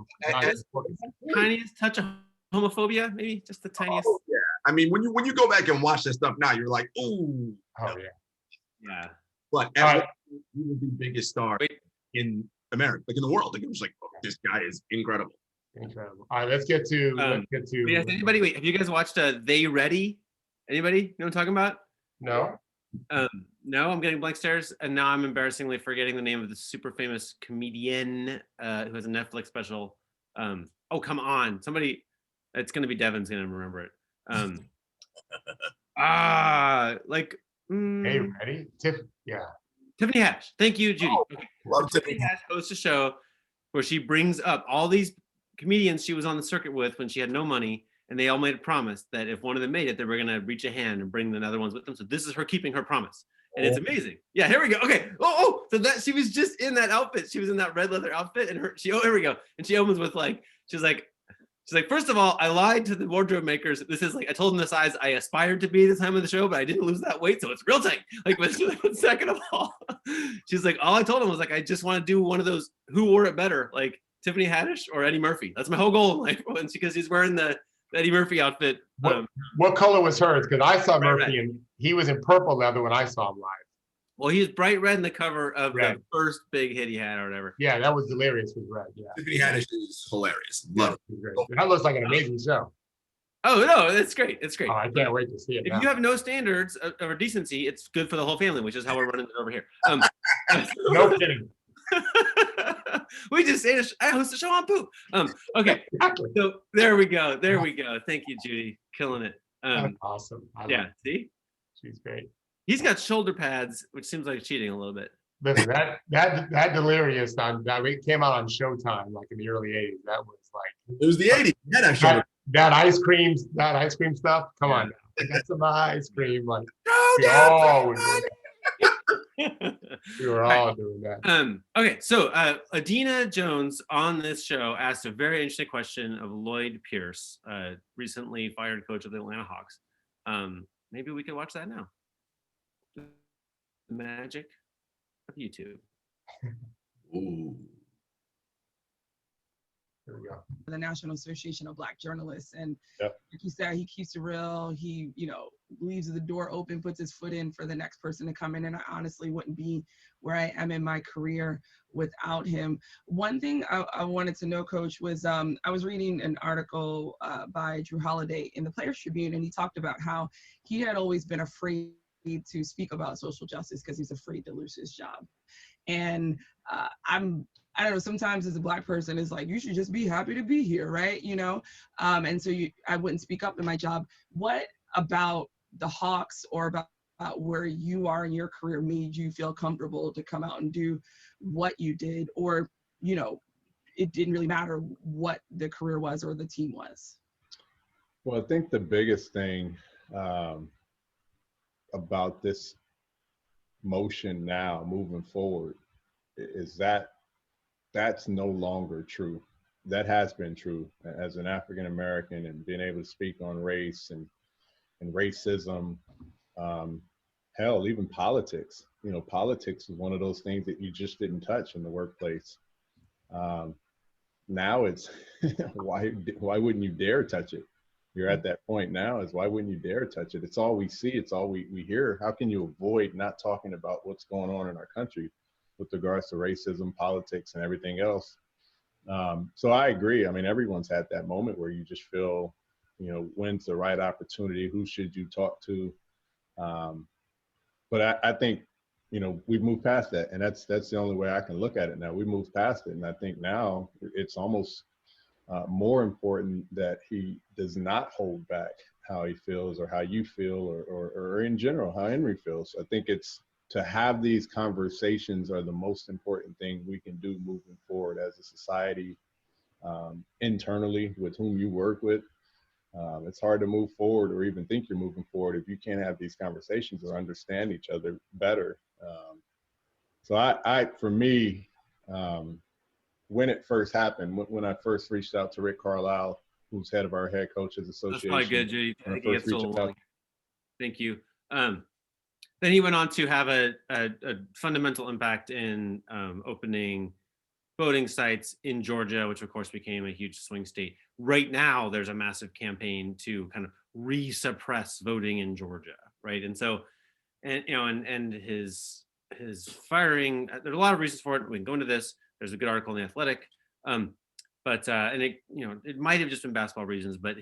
tiniest touch of homophobia, maybe just the tiniest.
Oh, yeah. I mean, when you go back and watch that stuff now, you're like, ooh.
Oh yeah.
Yeah.
But he was the biggest star in America, like in the world. Like it was like, oh, this guy is incredible.
Incredible. All right, let's get to.
Yes, anybody? Wait, have you guys watched They Ready? Anybody? You know what I'm talking about?
No.
No, I'm getting blank stares, and now I'm embarrassingly forgetting the name of the super famous comedian who has a Netflix special. Oh, come on, somebody! It's gonna be Devin's gonna remember it.
Hey, ready?
Tiffany Haddish. Thank you, Judy.
Oh,
okay.
Love
Tiffany Haddish hosts a show where she brings up all these comedians she was on the circuit with when she had no money, and they all made a promise that if one of them made it, they were gonna reach a hand and bring the other ones with them. So this is her keeping her promise, and it's amazing. Yeah, here we go. Okay. So that she was just in that outfit. She was in that red leather outfit, and here we go. And she opens with she's like, first of all, I lied to the wardrobe makers. This is like, I told them the size I aspired to be this time of the show, but I didn't lose that weight, so it's real tight. Like, but second of all, she's like, all I told them was like, I just want to do one of those who wore it better, like Tiffany Haddish or Eddie Murphy. That's my whole goal in life. Because he's wearing the Eddie Murphy outfit.
What color was hers? Because I saw
Bright
Murphy
red.
and he was in purple leather when I saw him live.
Well, he was bright red in the cover of
Red.
the first big hit he had or whatever.
Yeah, that was delirious with red. Yeah.
Tiffany Haddish is hilarious. Love it.
It was great. That looks like an amazing show.
Oh no, it's great. It's great.
Oh, I can't wait to see it
If
now.
you have no standards of decency, it's good for the whole family, which is how we're running it over here.
No kidding.
We just say I host a show on poop. Okay,
Exactly.
so there we go. There we go. Thank you, Judy, killing it.
That's awesome.
Yeah, see,
She's great.
he's got shoulder pads, which seems like cheating a little bit.
Listen, that delirious it came out on Showtime like in the early '80s. That was like
It was the 80s. Yeah, that show.
that ice cream stuff. Come on, now. Got some ice cream. Like we were all doing that.
Okay, so Adina Jones on this show asked a very interesting question of Lloyd Pierce, recently fired coach of the Atlanta Hawks. Maybe we could watch that now. The magic of YouTube.
Ooh.
Here we go.
The National Association of Black Journalists. And
Yep.
like you said, he keeps it real. He, leaves the door open, puts his foot in for the next person to come in. And I honestly wouldn't be where I am in my career without him. One thing I wanted to know, Coach, was I was reading an article by Drew Holiday in the Players Tribune, and he talked about how he had always been afraid to speak about social justice because he's afraid to lose his job. And I don't know, sometimes as a Black person, it's like, you should just be happy to be here, right? And so I wouldn't speak up in my job. What about the Hawks or about where you are in your career made you feel comfortable to come out and do what you did? Or, it didn't really matter what the career was or the team was?
Well, I think the biggest thing about this motion now moving forward is that that's no longer true. That has been true as an African American, and being able to speak on race and racism, hell, even politics. Politics is one of those things that you just didn't touch in the workplace. Now it's why wouldn't you dare touch it? You're at that point now, is why wouldn't you dare touch it? It's all we see, it's all we hear. How can you avoid not talking about what's going on in our country with regards to racism, politics, and everything else? So I agree. I mean, everyone's had that moment where you just feel, when's the right opportunity? Who should you talk to? But I think, we've moved past that, and that's the only way I can look at it now. We moved past it, and I think now it's almost more important that he does not hold back how he feels or how you feel or in general how Henry feels. I think it's to have these conversations are the most important thing we can do moving forward as a society, internally with whom you work with. It's hard to move forward or even think you're moving forward if you can't have these conversations or understand each other better. So I for me, when it first happened, when I first reached out to Rick Carlisle, who's head of our head coaches association.
That's probably good, Judy. I think he gets a little
out.
Thank you. Then he went on to have a fundamental impact in opening voting sites in Georgia, which of course became a huge swing state. Right now, there's a massive campaign to kind of resuppress voting in Georgia, right? And so, and his firing. There's a lot of reasons for it. We can go into this. There's a good article in The Athletic, but and it might have just been basketball reasons, but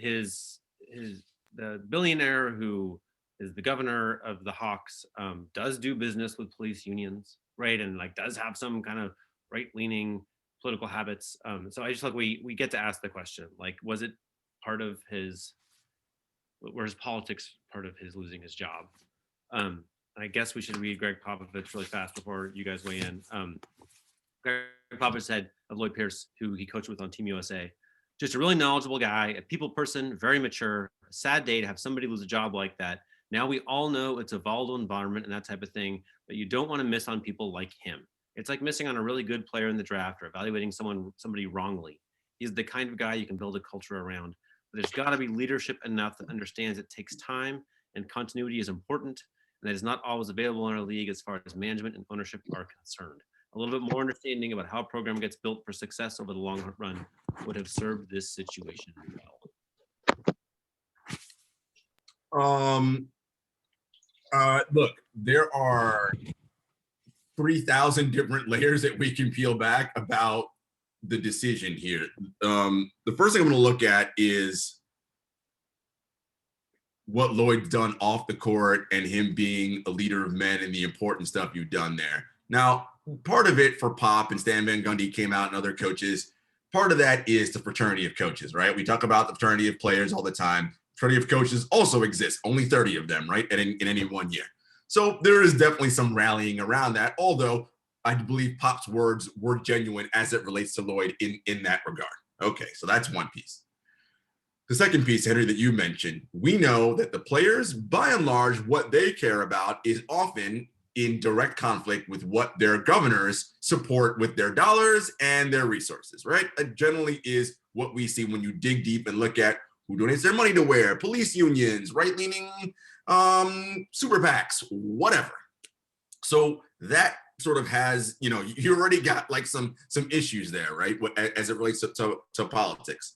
the billionaire who is the governor of the Hawks does do business with police unions, right? And does have some kind of right-leaning political habits. So I just we get to ask the question, was it part of were his politics part of his losing his job? I guess we should read Greg Popovich really fast before you guys weigh in. Greg Popovich said of Lloyd Pierce, who he coached with on Team USA, just a really knowledgeable guy, a people person, very mature. A sad day to have somebody lose a job like that. Now we all know it's a volatile environment and that type of thing, but you don't want to miss on people like him. It's like missing on a really good player in the draft or evaluating somebody wrongly. He's the kind of guy you can build a culture around. But there's got to be leadership enough that understands it takes time and continuity is important, and that is not always available in our league as far as management and ownership are concerned. A little bit more understanding about how a program gets built for success over the long run would have served this situation well.
Look, there are 3,000 different layers that we can peel back about the decision here. The first thing I'm going to look at is what Lloyd's done off the court and him being a leader of men and the important stuff you've done there. Now, part of it for Pop and Stan Van Gundy came out and other coaches, part of that is the fraternity of coaches, right? We talk about the fraternity of players all the time. Fraternity of coaches also exists, only 30 of them, right? In any one year. So there is definitely some rallying around that, although I believe Pop's words were genuine as it relates to Lloyd in that regard. Okay, so that's one piece. The second piece, Henry, that you mentioned, we know that the players, by and large, what they care about is often in direct conflict with what their governors support with their dollars and their resources, right? That generally is what we see when you dig deep and look at who donates their money to where, police unions, right-leaning super PACs, whatever. So that sort of has, you already got like some issues there, right? As it relates to politics.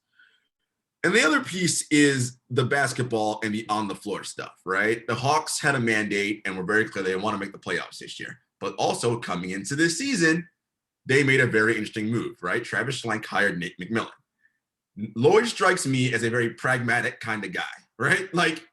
And the other piece is the basketball and the on the floor stuff, right? The Hawks had a mandate and were very clear they want to make the playoffs this year. But also coming into this season, they made a very interesting move, right? Travis Schlenk hired Nate McMillan. Lloyd strikes me as a very pragmatic kind of guy, right? Like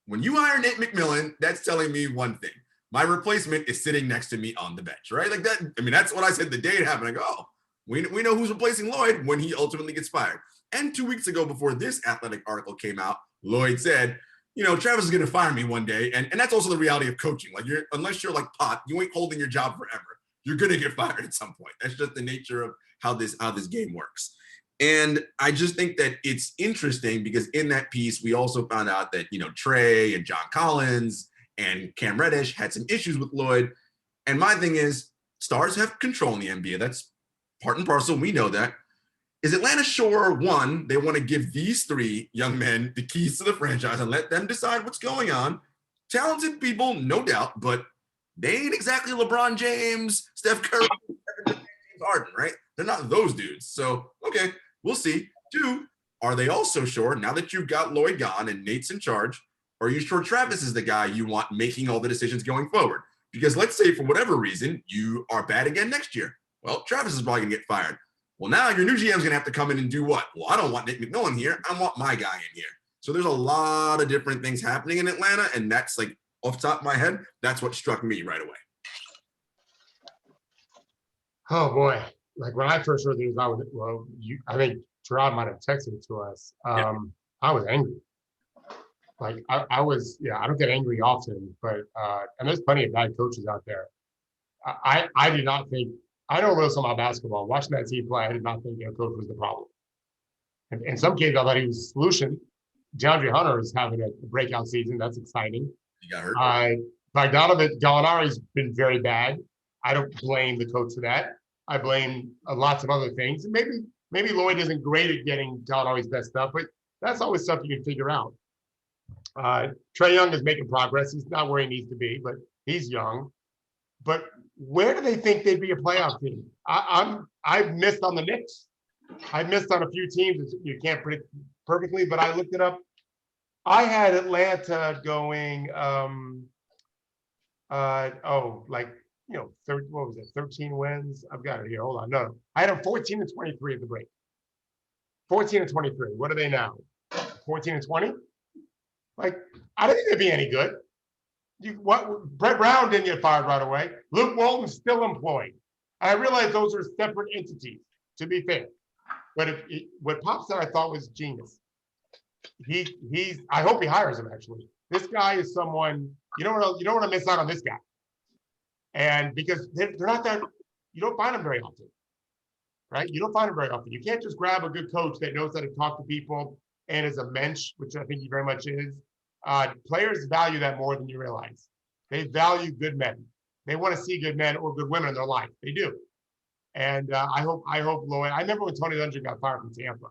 when you hire Nate McMillan, that's telling me one thing. My replacement is sitting next to me on the bench, right? Like that. I mean, that's what I said the day it happened. I go, oh, we know who's replacing Lloyd when he ultimately gets fired. And 2 weeks ago, before this Athletic article came out, Lloyd said, Travis is going to fire me one day. And that's also the reality of coaching. Like unless you're like Pop, you ain't holding your job forever. You're going to get fired at some point. That's just the nature of how this game works. And I just think that it's interesting because in that piece, we also found out that, Trey and John Collins and Cam Reddish had some issues with Lloyd. And my thing is, stars have control in the NBA. That's part and parcel. We know that. Is Atlanta sure, one, they want to give these three young men the keys to the franchise and let them decide what's going on? Talented people, no doubt, but they ain't exactly LeBron James, Steph Curry, James Harden, right? They're not those dudes. So, okay, we'll see. Two, are they also sure, now that you've got Lloyd gone and Nate's in charge, are you sure Travis is the guy you want making all the decisions going forward? Because let's say for whatever reason, you are bad again next year. Well, Travis is probably going to get fired. Well, now your new GM is going to have to come in and do what? Well, I don't want Nate McMillan here. I want my guy in here. So there's a lot of different things happening in Atlanta. And that's like off the top of my head, that's what struck me right away.
Oh boy. Like when I first heard the news, I think Gerard might have texted it to us. I was angry. Like I was, I don't get angry often, but and there's plenty of bad coaches out there. I did not think, I know a little something about basketball. Watching that team play, I did not think their coach was the problem. And in some cases, I thought he was the solution. DeAndre Hunter is having a breakout season. That's exciting.
He got hurt.
Gallinari's been very bad. I don't blame the coach for that. I blame lots of other things. And maybe Lloyd isn't great at getting Gallinari's best stuff, but that's always stuff you can figure out. Trae Young is making progress. He's not where he needs to be, but he's young. But where do they think they'd be a playoff team? I've missed on the Knicks. I've missed on a few teams you can't predict perfectly, but I looked it up. I had Atlanta going, 13 wins. I've got it here. Hold on. No, I had them 14 and 23 at the break. 14 and 23. What are they now? 14 and 20? Like, I don't think they'd be any good. Brett Brown didn't get fired right away. Luke Walton's still employed. I realize those are separate entities, to be fair. But what Pop said I thought was genius. I hope he hires him, actually. This guy is someone, you don't want to miss out on this guy. And because they're not that, you don't find them very often, right? You don't find them very often. You can't just grab a good coach that knows how to talk to people and is a mensch, which I think he very much is. Players value that more than you realize. They value good men. They want to see good men or good women in their life. They do. And I hope Lloyd. I remember when Tony Dungy got fired from Tampa.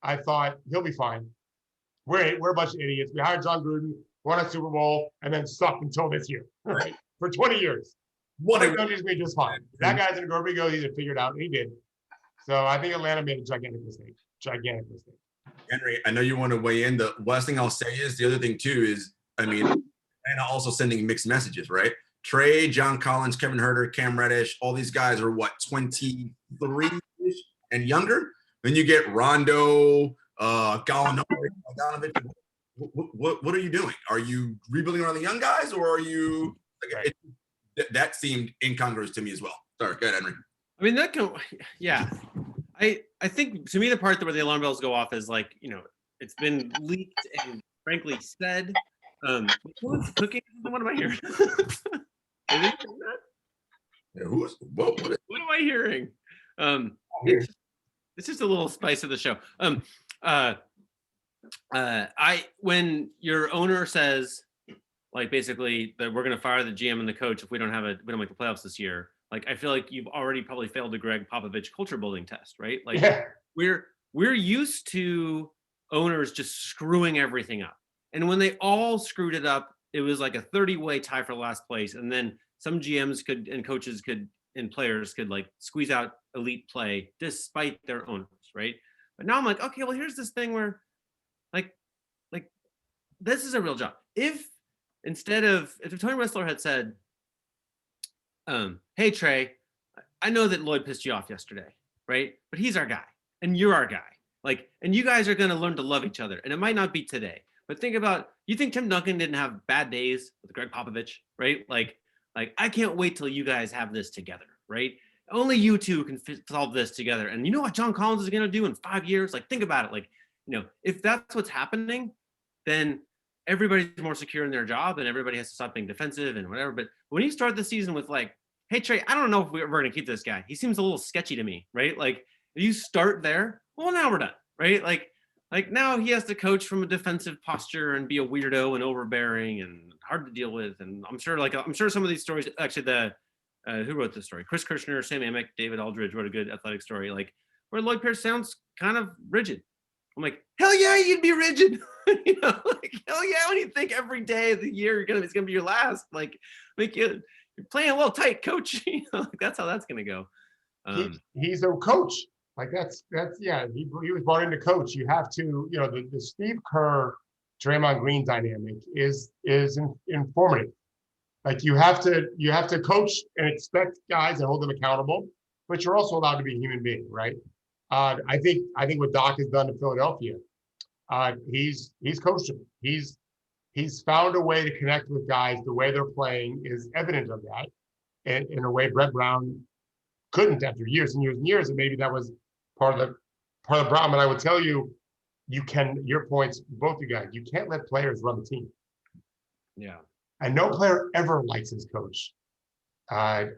I thought he'll be fine. We're a bunch of idiots. We hired John Gruden, won a Super Bowl, and then sucked until this year, right? For 20 years.
What
Mike Dungy's been just fine. That guy's in wherever he goes, he's figured out. He did. So I think Atlanta made a gigantic mistake. Gigantic mistake.
Henry, I know you want to weigh in. The last thing I'll say is the other thing too is, I mean, and also sending mixed messages, right? Trey, John Collins, Kevin Huerter, Cam Reddish, all these guys are what, 23 and younger? Then you get Rondo, Gallinari, Bogdanovic. What are you doing? Are you rebuilding around the young guys, or are you? Like, that seemed incongruous to me as well. Sorry, go ahead, Henry.
I mean, yeah. I think to me the part where the alarm bells go off is like, you know, it's been leaked and frankly said. Who's cooking? What am I hearing?
Yeah, what
am I hearing? It's just a little spice of the show. When your owner says, like, basically that we're going to fire the GM and the coach if we don't make the playoffs this year. Like, I feel like you've already probably failed the Greg Popovich culture building test, right? Like, we're used to owners just screwing everything up. And when they all screwed it up, it was like a 30-way tie for last place. And then some GMs and coaches and players could like squeeze out elite play despite their owners, right? But now I'm like, okay, well, here's this thing where like this is a real job. If Tony Wessler had said, hey, Trey, I know that Lloyd pissed you off yesterday, right? But he's our guy and you're our guy. Like, and you guys are going to learn to love each other. And it might not be today, but think about, you think Tim Duncan didn't have bad days with Greg Popovich, right? Like I can't wait till you guys have this together, right? Only you two can solve this together. And you know what John Collins is going to do in 5 years? Like, think about it. Like, you know, if that's what's happening, then everybody's more secure in their job and everybody has to stop being defensive and whatever. But when you start the season with like, hey, Trey, I don't know if we're going to keep this guy. He seems a little sketchy to me, right? Like, if you start there, well, now we're done, right? Like now he has to coach from a defensive posture and be a weirdo and overbearing and hard to deal with. And I'm sure some of these stories, actually who wrote this story? Chris Kirshner, Sam Amick, David Aldridge wrote a good athletic story, like where Lloyd Pierce sounds kind of rigid. I'm like, hell yeah, you'd be rigid. You know, like, hell yeah, when you think every day of the year it's gonna be your last, like you're playing a little tight, coach. You know, like, that's how that's gonna go.
He's a coach. Like that's yeah. He was brought in to coach. You have to, you know, the Steve Kerr, Draymond Green dynamic is informative. Like you have to coach and expect guys and hold them accountable, but you're also allowed to be a human being, right? I think what Doc has done in Philadelphia, he's coached them. He's found a way to connect with guys. The way they're playing is evident of that, and in a way Brett Brown couldn't after years and years and years. And maybe that was part of the problem. And I would tell you, your points, both you guys, you can't let players run the team.
Yeah. And
no player ever likes his coach,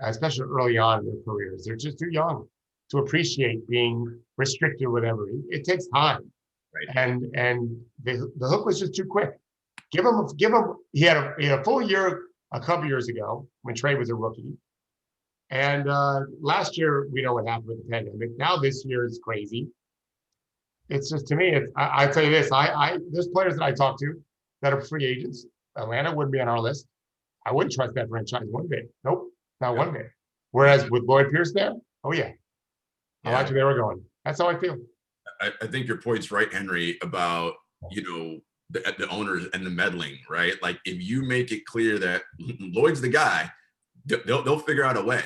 especially early on in their careers. They're just too young to appreciate being restricted or whatever. It takes time.
Right.
And the hook was just too quick. Give him. He had a full year a couple years ago when Trey was a rookie. And last year, we know what happened with the pandemic. Now this year is crazy. It's just, to me, I tell you this, there's players that I talk to that are free agents. Atlanta wouldn't be on our list. I wouldn't trust that franchise one bit. Nope, not one bit. Whereas with Lloyd Pierce there, oh yeah. I like where they were going. That's how I feel.
I think your point's right, Henry, about, you know, the owners and the meddling, right? Like if you make it clear that Lloyd's the guy, they'll figure out a way.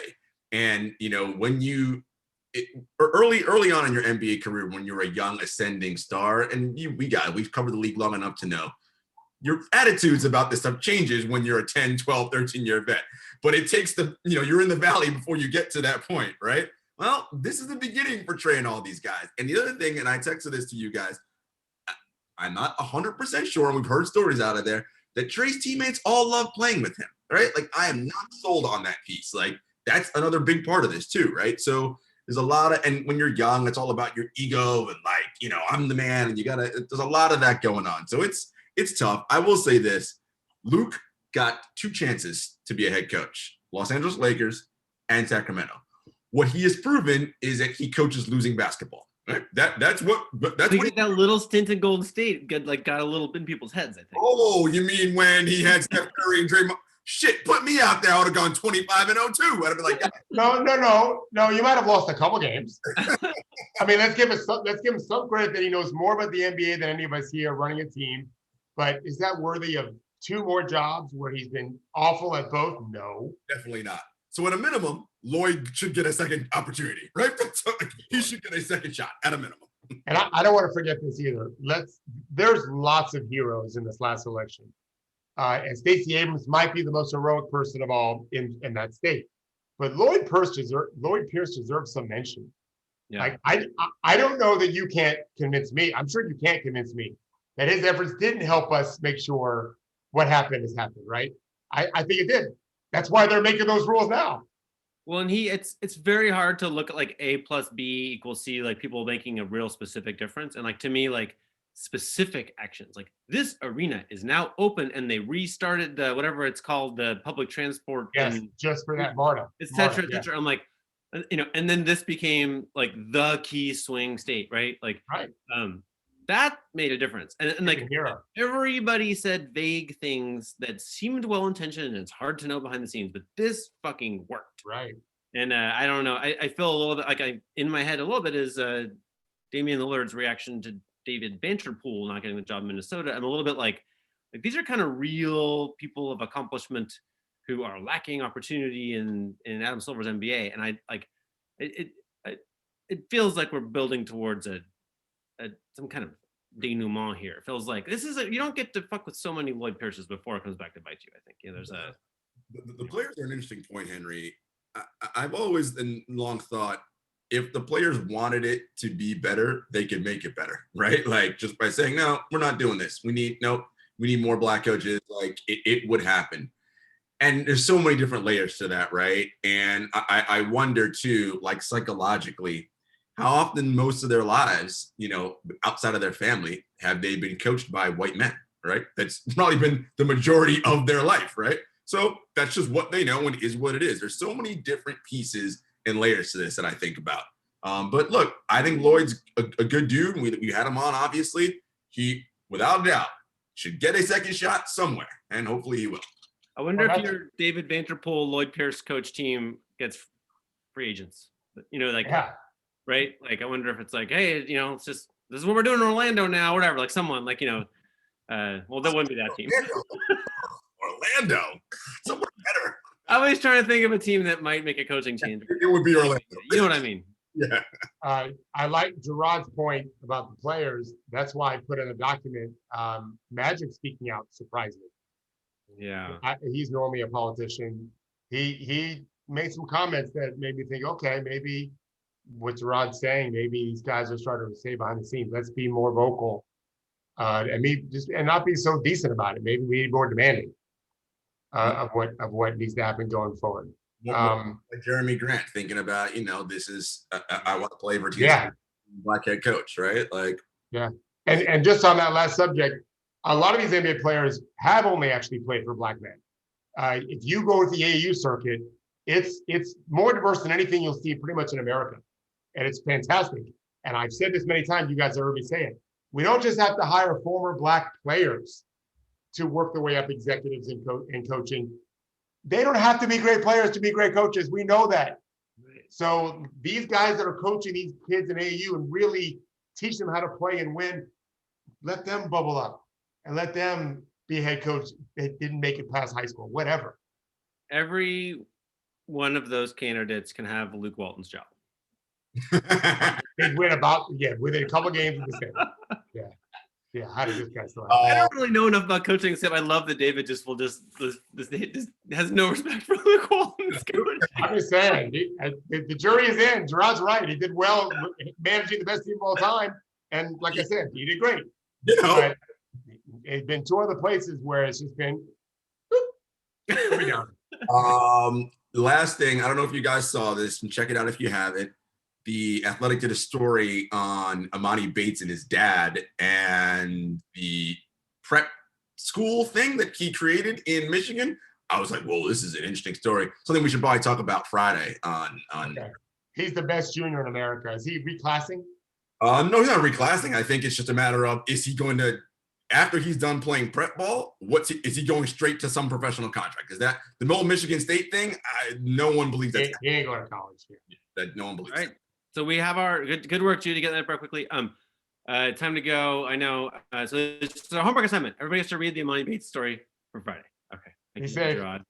And, you know, when early on in your NBA career, when you're a young ascending star, and we've covered the league long enough to know your attitudes about this stuff changes when you're a 10, 12, 13-year vet. But it takes you're in the valley before you get to that point, right? Well, this is the beginning for Trey and all these guys. And the other thing, and I texted this to you guys, I'm not 100% sure, and we've heard stories out of there, that Trey's teammates all love playing with him, right? Like, I am not sold on that piece. Like, that's another big part of this too, right? So there's a lot of, and when you're young, it's all about your ego and like, you know, I'm the man, and there's a lot of that going on. So it's tough. I will say this, Luke got 2 chances to be a head coach, Los Angeles Lakers and Sacramento. What he has proven is that he coaches losing basketball. Right? That's what
that little stint in Golden State got a little in people's heads, I think.
Oh, you mean when he had Steph Curry and Draymond? shit, put me out there. I would have gone 25-0 too. I'd have been like,
No. You might have lost a couple games. I mean, let's give him some credit that he knows more about the NBA than any of us here running a team. But is that worthy of 2 more jobs where he's been awful at both? No,
definitely not. So at a minimum, Lloyd should get a second opportunity, right? So he should get a second shot at a minimum.
And I don't want to forget this either. There's lots of heroes in this last election. And Stacey Abrams might be the most heroic person of all in that state. But Lloyd Pierce deserves some mention.
Yeah.
Like, I don't know that you can't convince me. I'm sure you can't convince me that his efforts didn't help us make sure what happened has happened, right? I think it did. That's why they're making those rules now.
Well, and it's very hard to look at like A plus B equals C, like people making a real specific difference. And like, to me, like specific actions, like this arena is now open and they restarted the, whatever it's called, the public transport.
Yes, just for that MARTA.
It's tetra. I'm like, and then this became like the key swing state, right? Like,
right.
That made a difference. And like everybody said vague things that seemed well-intentioned and it's hard to know behind the scenes, but this fucking worked.
Right.
And I don't know. I feel a little bit like in my head a little bit is Damian Lillard's reaction to David Vanterpool not getting the job in Minnesota. I'm a little bit like these are kind of real people of accomplishment who are lacking opportunity in Adam Silver's NBA. And I like it feels like we're building towards some kind of denouement here. It feels like this is you don't get to fuck with so many Lloyd Pierces before it comes back to bite you. I think there's
the players are an interesting point, Henry. I've always and long thought if the players wanted it to be better, they could make it better, right? Like just by saying, no, we're not doing this. We need more black coaches. Like it would happen. And there's so many different layers to that, right? And I wonder too, like psychologically, how often most of their lives, outside of their family, have they been coached by white men, right? That's probably been the majority of their life, right? So that's just what they know and is what it is. There's so many different pieces and layers to this that I think about. But look, I think Lloyd's a good dude. We had him on, obviously. He, without a doubt, should get a second shot somewhere, and hopefully he will.
I wonder if your David Vanterpool, Lloyd Pierce coach team gets free agents. Right? Like, I wonder if it's like, hey, it's just, this is what we're doing in Orlando now, whatever. Like someone like, well, that wouldn't be that team.
Orlando, somewhere better.
I was trying to think of a team that might make a coaching change.
It would be Orlando.
You know what I mean?
Yeah.
I like Gerard's point about the players. That's why I put in a document. Magic speaking out surprised me.
Yeah.
He's normally a politician. He made some comments that made me think, okay, maybe what Gerard's saying, maybe these guys are starting to say behind the scenes, let's be more vocal, and not be so decent about it. Maybe we need more demanding of what needs to happen going forward.
Like Jeremy Grant thinking about, this is I want to play for black head coach, right? Like
and just on that last subject, a lot of these NBA players have only actually played for black men. If you go with the AAU circuit, it's more diverse than anything you'll see pretty much in America. And it's fantastic. And I've said this many times, you guys have heard me say it. We don't just have to hire former black players to work their way up executives in coaching. They don't have to be great players to be great coaches. We know that. So these guys that are coaching these kids in AAU and really teach them how to play and win, let them bubble up and let them be a head coach that didn't make it past high school, whatever.
Every one of those candidates can have Luke Walton's job.
They win within a couple games of the same. Yeah. How does this guy still?
I don't really know enough about coaching, except I love that David just has no respect for Luke Walton's coaching.
I'm just saying, the jury is in. Gerard's right. He did well managing the best team of all time, and like I said, he did great. But it's been 2 other places where it's just been.
The last thing, I don't know if you guys saw this, and check it out if you haven't. The Athletic did a story on Amani Bates and his dad and the prep school thing that he created in Michigan. I was like, whoa, this is an interesting story. Something we should probably talk about Friday on.
Okay. He's the best junior in America. Is he reclassing?
No, he's not reclassing. I think it's just a matter of, is he going to after he's done playing prep ball, is he going straight to some professional contract? Is that the whole Michigan State thing? No one believes that.
He ain't going to college here.
That no one believes.
All right. So we have our good work, Judy, to get that back quickly. Time to go. I know. So it's a homework assignment. Everybody has to read the Amani Bates story for Friday. Okay.
Be
Thank you,
safe.
Gerard.